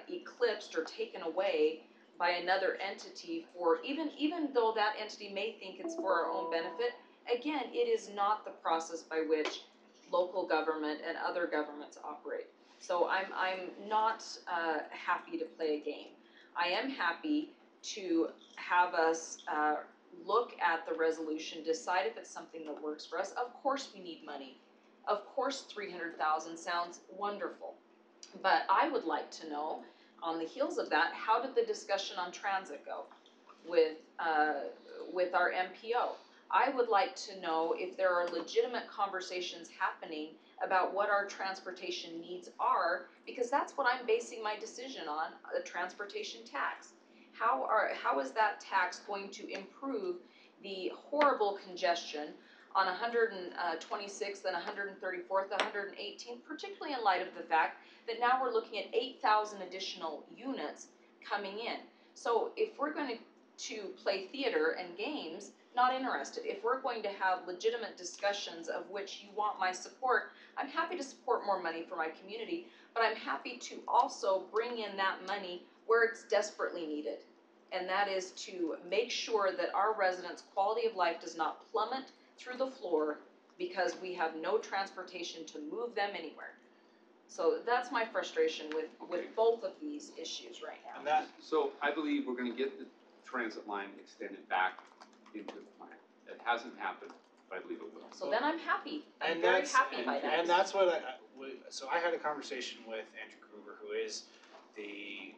eclipsed or taken away by another entity for, even though that entity may think it's for our own benefit, again, it is not the process by which local government and other governments operate. So I'm not happy to play a game. I am happy to have us look at the resolution, decide if it's something that works for us. Of course we need money. Of course 300,000 sounds wonderful. But I would like to know, on the heels of that, how did the discussion on transit go with our MPO? I would like to know if there are legitimate conversations happening about what our transportation needs are, because that's what I'm basing my decision on, a transportation tax. How is that tax going to improve the horrible congestion on 126th and 134th, 118th, particularly in light of the fact that now we're looking at 8,000 additional units coming in. So if we're going to play theater and games, not interested. If we're going to have legitimate discussions of which you want my support, I'm happy to support more money for my community, but I'm happy to also bring in that money where it's desperately needed. And that is to make sure that our residents' quality of life does not plummet through the floor because we have no transportation to move them anywhere. So that's my frustration with both of these issues right now. So I believe we're gonna get the transit line extended back into the plan. It hasn't happened, but I believe it will. So then I'm happy. I'm And very that's- happy by that. And that's what so I had a conversation with Andrew Kruger, who is the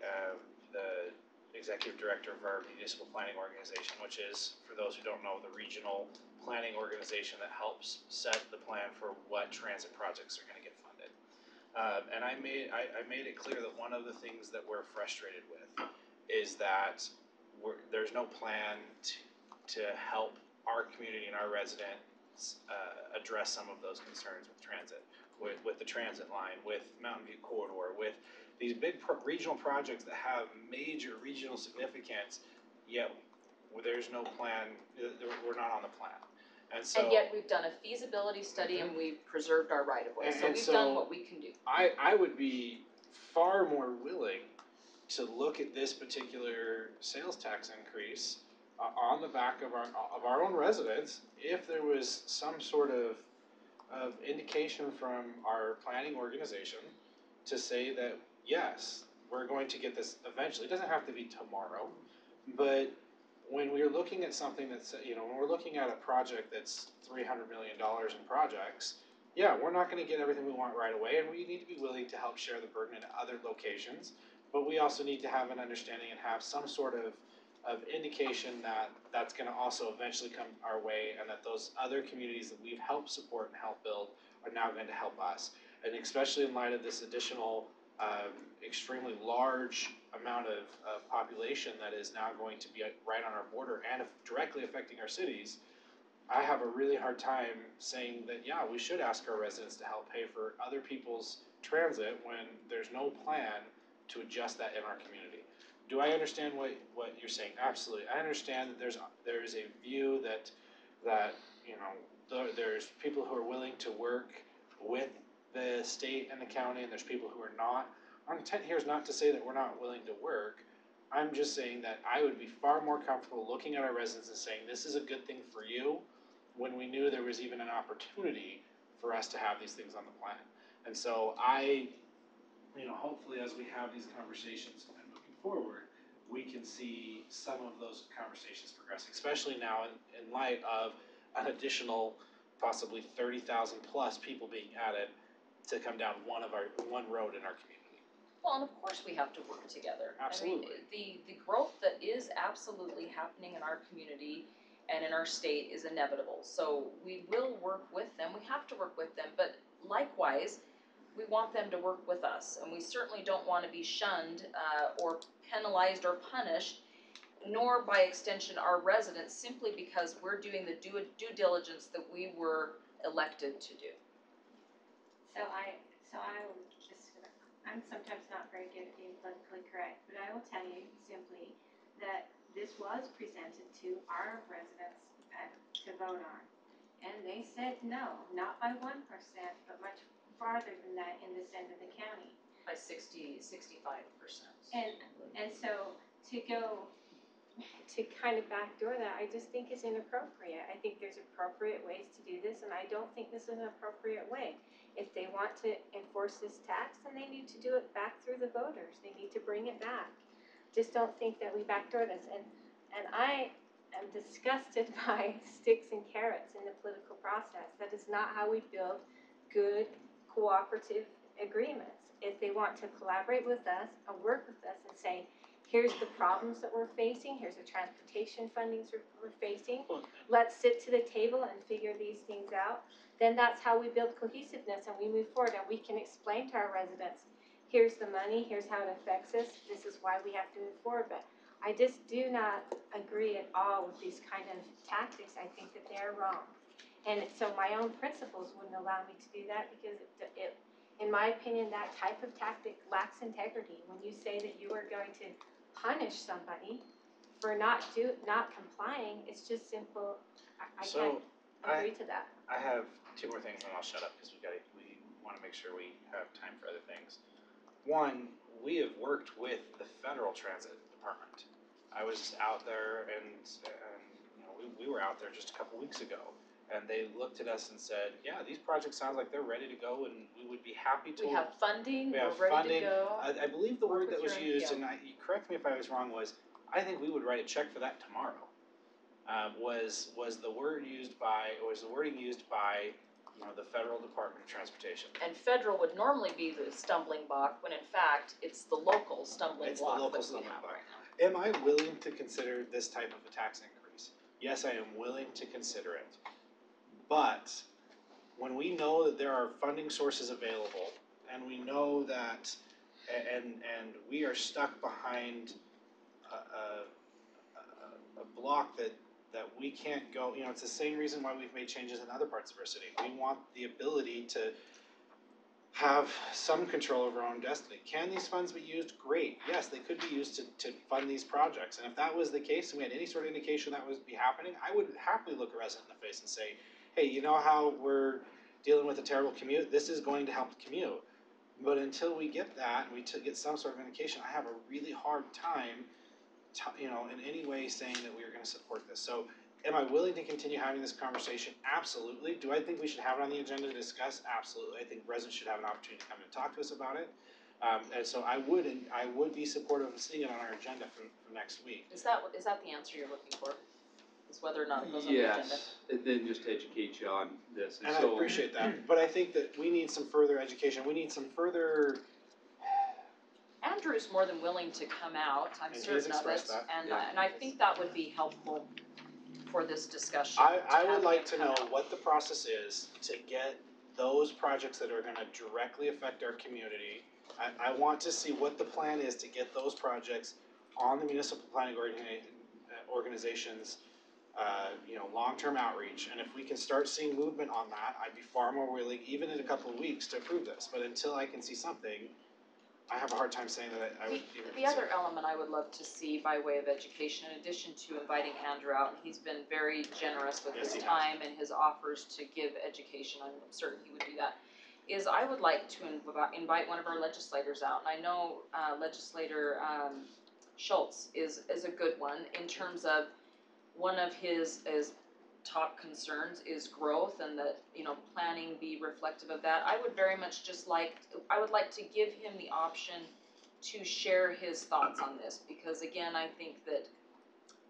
executive director of our municipal planning organization, which is, for those who don't know, the regional planning organization that helps set the plan for what transit projects are going to get funded. And I made it clear that one of the things that we're frustrated with is that there's no plan to help our community and our residents address some of those concerns with transit, with the transit line, with Mountain View Corridor, with these big regional projects that have major regional significance, yet there's no plan, we're not on the plan. And yet we've done a feasibility study and we've preserved our right-of-way, so we've done what we can do. I would be far more willing to look at this particular sales tax increase on the back of our own residents if there was some sort of indication from our planning organization to say that yes, we're going to get this eventually. It doesn't have to be tomorrow, but when we're looking at something that's, when we're looking at a project that's $300 million in projects, yeah, we're not going to get everything we want right away, and we need to be willing to help share the burden in other locations, but we also need to have an understanding and have some sort of indication that that's going to also eventually come our way, and that those other communities that we've helped support and help build are now going to help us. And especially in light of this additional extremely large amount of population that is now going to be right on our border and directly affecting our cities, I have a really hard time saying that, yeah, we should ask our residents to help pay for other people's transit when there's no plan to adjust that in our community. Do I understand what you're saying? Absolutely. I understand that there is a view that there's people who are willing to work with the state and the county, and there's people who are not. Our intent here is not to say that we're not willing to work. I'm just saying that I would be far more comfortable looking at our residents and saying, this is a good thing for you, when we knew there was even an opportunity for us to have these things on the plan. And so hopefully as we have these conversations and moving forward, we can see some of those conversations progressing, especially now in light of an additional possibly 30,000 plus people being added to come down one road in our community. Well, and of course we have to work together. Absolutely. I mean, the growth that is absolutely happening in our community and in our state is inevitable. So we will work with them. We have to work with them, but likewise, we want them to work with us, and we certainly don't want to be shunned or penalized or punished, nor by extension our residents, simply because we're doing the due diligence that we were elected to do. I'm sometimes not very good at being politically correct, but I will tell you simply that this was presented to our residents to vote on, and they said no, not by 1%, but much farther than that in this end of the county. By 65%. And so to kind of backdoor that, I just think is inappropriate. I think there's appropriate ways to do this, and I don't think this is an appropriate way. If they want to enforce this tax, then they need to do it back through the voters. They need to bring it back. Just don't think that we backdoor this. And I am disgusted by sticks and carrots in the political process. That is not how we build good, cooperative agreements. If they want to collaborate with us and work with us and say, here's the problems that we're facing, here's the transportation fundings we're facing, let's sit to the table and figure these things out, then that's how we build cohesiveness and we move forward, and we can explain to our residents, here's the money, here's how it affects us, this is why we have to move forward. But I just do not agree at all with these kind of tactics. I think that they're wrong. And so my own principles wouldn't allow me to do that, because it in my opinion, that type of tactic lacks integrity. When you say that you are going to punish somebody for not complying, it's just simple. I can't agree to that. I have two more things and I'll shut up, because we want to make sure we have time for other things. One, we have worked with the federal transit department. I was out there and we were out there just a couple weeks ago, and they looked at us and said, yeah, these projects sound like they're ready to go, and we would be happy to. We have funding, we're ready to go. I believe the word that was used, and you correct me if I was wrong, was, I think we would write a check for that tomorrow. Was the wording used by the Federal Department of Transportation. And federal would normally be the stumbling block, when in fact it's the local stumbling block that we have right now. Am I willing to consider this type of a tax increase? Yes, I am willing to consider it. But when we know that there are funding sources available, and we know that, and we are stuck behind a block that we can't go, it's the same reason why we've made changes in other parts of our city. We want the ability to have some control over our own destiny. Can these funds be used? Great. Yes, they could be used to fund these projects. And if that was the case, and we had any sort of indication that would be happening, I would happily look a resident in the face and say, hey, you know how we're dealing with a terrible commute? This is going to help the commute. But until we get that, and we get some sort of indication, I have a really hard time in any way saying that we are going to support this. So am I willing to continue having this conversation? Absolutely. Do I think we should have it on the agenda to discuss? Absolutely. I think residents should have an opportunity to come and talk to us about it. And so I would be supportive of seeing it on our agenda for next week. Is that the answer you're looking for? Is whether or not it goes on the agenda? Yes, and then just to educate you on this. And so, I appreciate that. But I think that we need some further education. We need some further... Andrew's more than willing to come out, I'm certain of it, and I think that would be helpful for this discussion. I would like to know what the process is to get those projects that are going to directly affect our community. I want to see what the plan is to get those projects on the municipal planning organization's long-term outreach. And if we can start seeing movement on that, I'd be far more willing, even in a couple of weeks, to approve this. But until I can see something, I have a hard time saying that I would even The other element I would love to see by way of education, in addition to inviting Andrew out, and he's been very generous with Yes, his he has. time and his offers to give education, I'm certain he would do that, is I would like to invite one of our legislators out, and I know legislator Schultz is a good one in terms of one of his top concerns is growth and that, planning be reflective of that. I would very much I would like to give him the option to share his thoughts on this, because again, I think that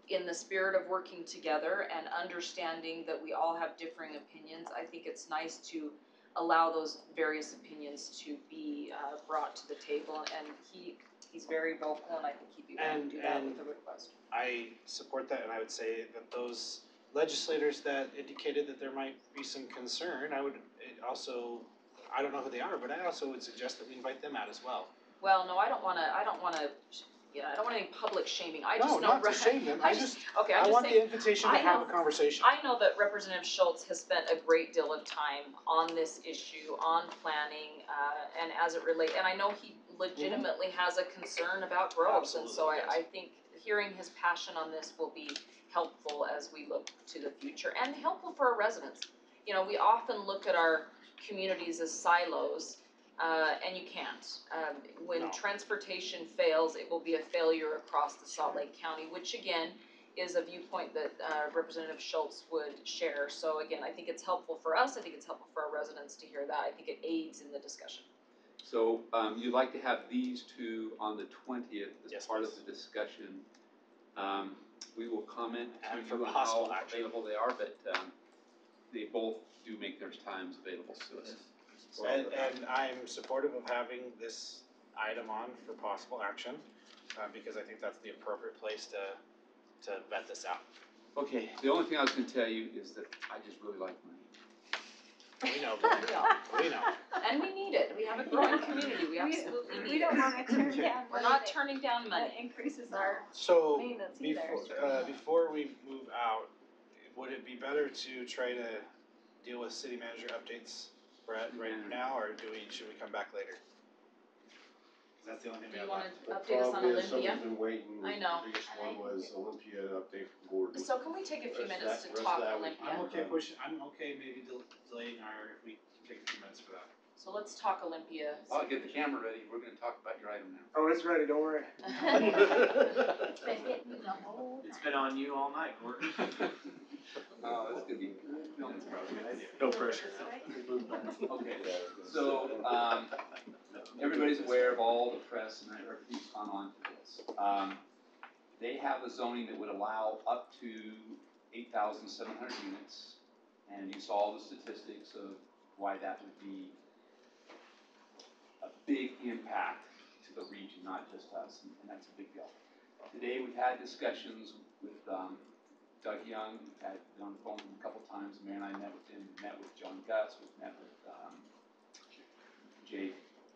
in the spirit of working together and understanding that we all have differing opinions, I think it's nice to allow those various opinions to be brought to the table, and he's very vocal, and I think he'd be willing to do that with a request. I support that, and I would say that those legislators that indicated that there might be some concern, I don't know who they are, but I also would suggest that we invite them out as well. Well, no, I don't wanna any public shaming, I just know. No, not to shame them, I want the invitation to have a conversation. I know that Representative Schultz has spent a great deal of time on this issue, on planning, and as it relates, and I know he legitimately has a concern about growth, Absolutely, and so yes. I think hearing his passion on this will be helpful as we look to the future, and helpful for our residents. We often look at our communities as silos, and you can't. When No. transportation fails, it will be a failure across the Salt Lake County, which again is a viewpoint that Representative Schultz would share. So again, I think it's helpful for us, I think it's helpful for our residents to hear that, I think it aids in the discussion. So, you'd like to have these two on the 20th as Yes, part please. of the discussion. We will comment to And for you on possible how action. available they are, but they both do make their times available to us. And I'm supportive of having this item on for possible action, because I think that's the appropriate place to vet this out. Okay, the only thing I was gonna tell you is that I just really like money. We know, we know. And we need it, we have a growing community, we absolutely need it. We don't wanna turn down We're money not that turning down money. increases our So, maintenance either. before we move out, would it be better to try to deal with city manager updates right now, or should we come back later? That's the only thing we Do you have wanna left. update us on Problem is, Olympia? someone's been waiting. I know. The biggest one was Olympia update from Gordon. So can we take a few Rest of minutes that- to rest of talk that we- Olympia? I'm okay maybe delaying if we take a few minutes for that. So let's talk Olympia. I'll get the camera ready, we're gonna talk about your item now. Oh, it's ready, don't worry. It's been on you all night, Gordon. Oh, this could be. No pressure. Okay, so, everybody's aware of all the press and everything's gone on for this. They have a zoning that would allow up to 8,700 units, and you saw the statistics of why that would be a big impact to the region, not just us, and that's a big deal. Today, we've had discussions with Doug Young, we've had been on the phone with him a couple times, the mayor and I met with him, met with John Gus, we've met with Jay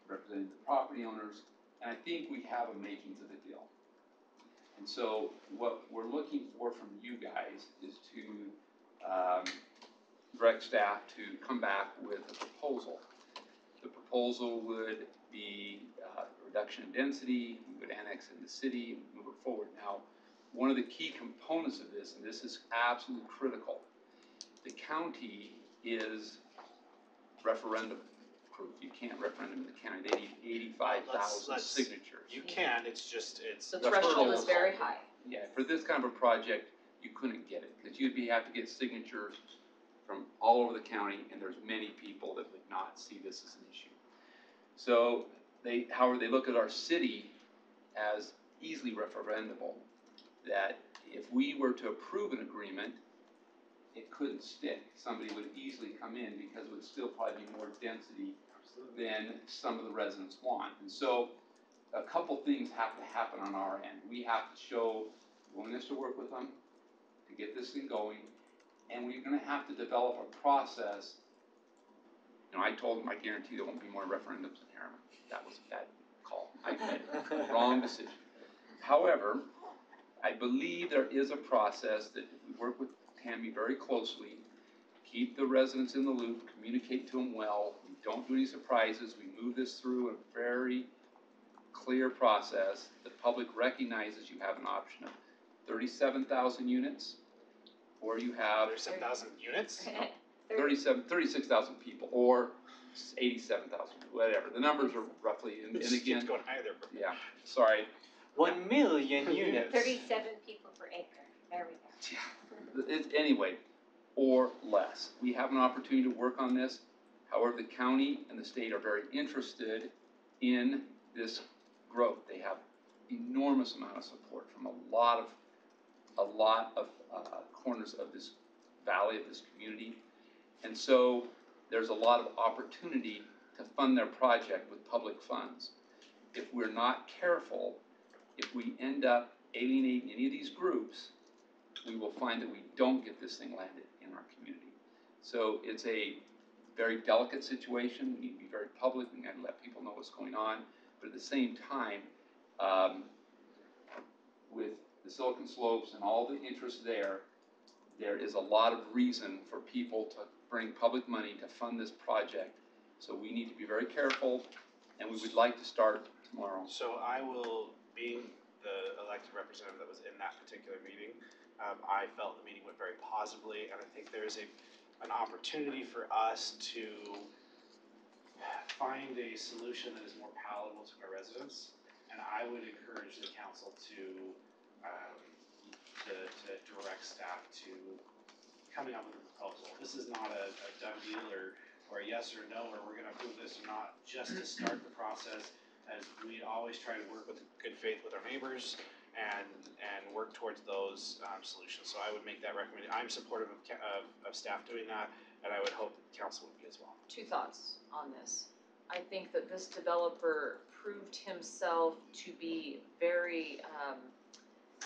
representing the property owners, and I think we have a makings of a deal. And so what we're looking for from you guys is to direct staff to come back with a proposal. The proposal would be a reduction in density, we would annex in the city, and move it forward. Now, one of the key components of this, and this is absolutely critical, the county is referendum proof. You can't referendum in the county, they need 85,000 signatures. You can, it's The threshold is very high. Yeah, for this kind of a project, you couldn't get it, because you'd have to get signatures from all over the county, and there's many people that would not see this as an issue. So however, they look at our city as easily referendable, that if we were to approve an agreement, it couldn't stick. Somebody would easily come in because it would still probably be more density than some of the residents want. And so a couple things have to happen on our end. We have to show willingness to work with them to get this thing going, and we're gonna have to develop a process. I told them I guarantee there won't be more referendums in Harriman. That was a bad call. I admit it. Wrong decision. However, I believe there is a process that if we work with Tammy very closely, keep the residents in the loop, communicate to them well, we don't do any surprises, we move this through a very clear process. The public recognizes you have an option of 37,000 units, or you have 37,000 units? 36,000 people, or 87,000, whatever. The numbers are roughly, and It again, keeps going higher there. yeah, sorry. 1 million units. 37 people per acre, there we go. Anyway, or less. We have an opportunity to work on this. However, the county and the state are very interested in this growth. They have enormous amount of support from a lot of corners of this valley, of this community. And so there's a lot of opportunity to fund their project with public funds. If we're not careful, if we end up alienating any of these groups, we will find that we don't get this thing landed in our community. So it's a very delicate situation. We need to be very public. We got to let people know what's going on. But at the same time, with the Silicon Slopes and all the interest there is a lot of reason for people to bring public money to fund this project. So we need to be very careful, and we would like to start tomorrow. So I will, being the elected representative that was in that particular meeting, I felt the meeting went very positively, and I think there is an opportunity for us to find a solution that is more palatable to our residents. And I would encourage the council to direct staff to coming up with a proposal. This is not a done deal or a yes or no, or we're gonna approve this or not, just to start the process, as we always try to work with good faith with our neighbors and work towards those solutions. So I would make that recommendation. I'm supportive of staff doing that, and I would hope that the council would be as well. Two thoughts on this. I think that this developer proved himself to be very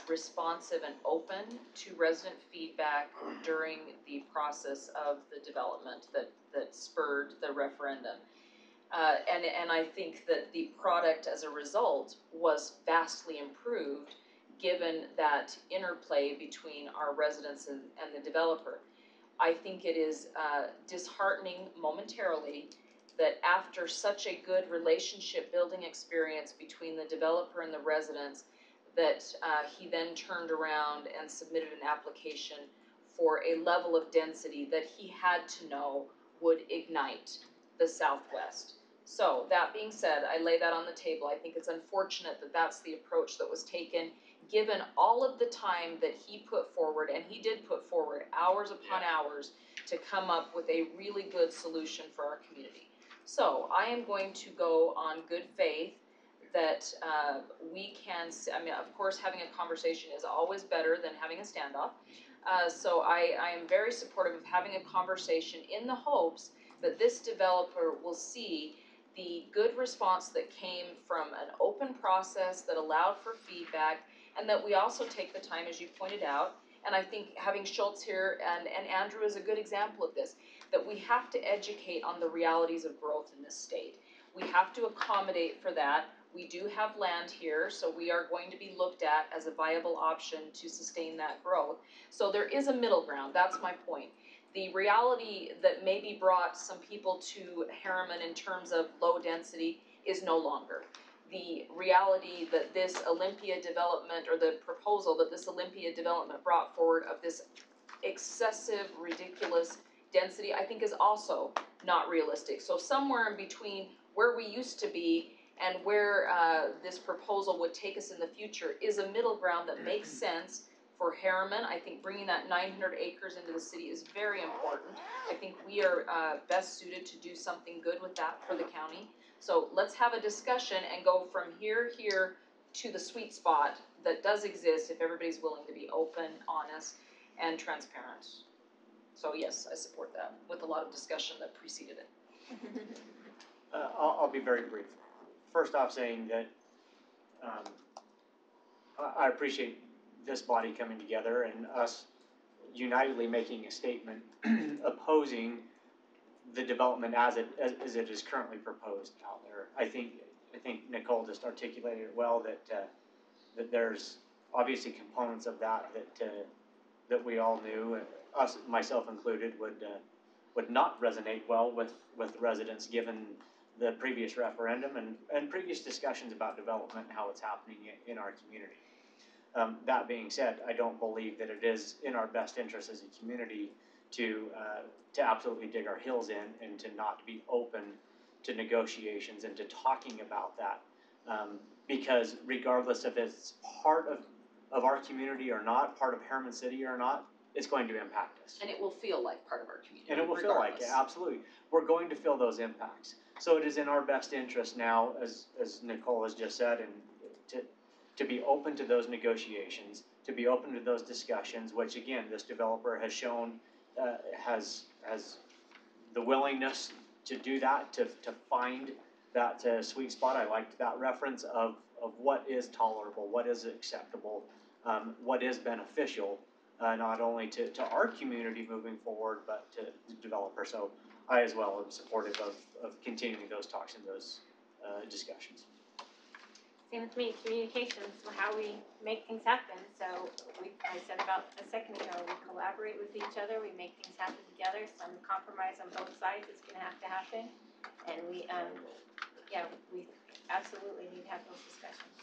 responsive and open to resident feedback during the process of the development that spurred the referendum. And I think that the product as a result was vastly improved given that interplay between our residents and the developer. I think it is disheartening momentarily that after such a good relationship building experience between the developer and the residents, that he then turned around and submitted an application for a level of density that he had to know would ignite the Southwest. So that being said, I lay that on the table. I think it's unfortunate that that's the approach that was taken, given all of the time that he put forward, and he did put forward hours upon hours to come up with a really good solution for our community. So I am going to go on good faith that we can, I mean, of course, having a conversation is always better than having a standoff. So I am very supportive of having a conversation in the hopes that this developer will see the good response that came from an open process that allowed for feedback, and that we also take the time, as you pointed out, and I think having Schultz here and Andrew is a good example of this, that we have to educate on the realities of growth in this state. We have to accommodate for that. We do have land here, so we are going to be looked at as a viable option to sustain that growth. So there is a middle ground, that's my point. The reality that maybe brought some people to Harriman in terms of low density is no longer. The reality that this Olympia development, or the proposal that this Olympia development brought forward of this excessive, ridiculous density, I think is also not realistic. So somewhere in between where we used to be and where this proposal would take us in the future is a middle ground that makes sense for Harriman. I think bringing that 900 acres into the city is very important. I think we are best suited to do something good with that for the county. So let's have a discussion and go from here to the sweet spot that does exist if everybody's willing to be open, honest, and transparent. So yes, I support that with a lot of discussion that preceded it. I'll be very brief. First off, saying that I appreciate this body coming together and us unitedly making a statement opposing the development as it is currently proposed out there. I think Nicole just articulated it well, that there's obviously components of that we all knew, us, myself included, would not resonate well with residents, given the previous referendum and previous discussions about development and how it's happening in our community. That being said, I don't believe that it is in our best interest as a community to absolutely dig our heels in and to not be open to negotiations and to talking about that. Because regardless if it's part of our community or not, part of Harriman City or not, it's going to impact us. And it will feel like part of our community, And it will feel like it, absolutely. We're going to feel those impacts. So it is in our best interest now, as Nicole has just said, and to be open to those negotiations, to be open to those discussions, which again, this developer has shown has the willingness to do that, to find that sweet spot. I liked that reference of what is tolerable, what is acceptable, what is beneficial, not only to our community moving forward, but to the developer. So I as well am supportive of continuing those talks and those discussions. Same with me, communications, how we make things happen. So I said about a second ago, we collaborate with each other, we make things happen together. Some compromise on both sides is gonna have to happen. And we absolutely need to have those discussions.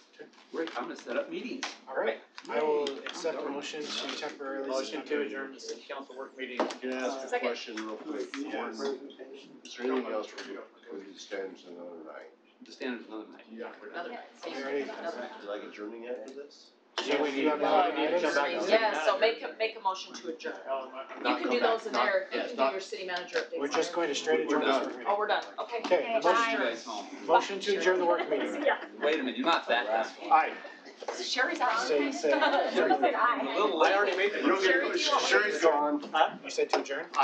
Rick, I'm gonna set up meetings. All right, I will accept the motion to temporarily. Motion to adjourn the city council work meeting. Can I ask a Second. question real quick? Yes. Is there anything else we do with the standards another night? The standard's another night. Yeah. Another, We already- Is like adjourning after this? Do we need to come back? yeah, so make a motion to adjourn. You can do those in there, you can do your city manager updates. We're just going to straight We're adjourn this done. work meeting. Oh, we're done, okay. Okay, You guys home. motion to adjourn the work meeting. Wait a minute, you're not that bad. Aye. Sherry's out. Say, Sherry said aye. I already made the Sherry, do you want one? Sherry's gone. you said to adjourn?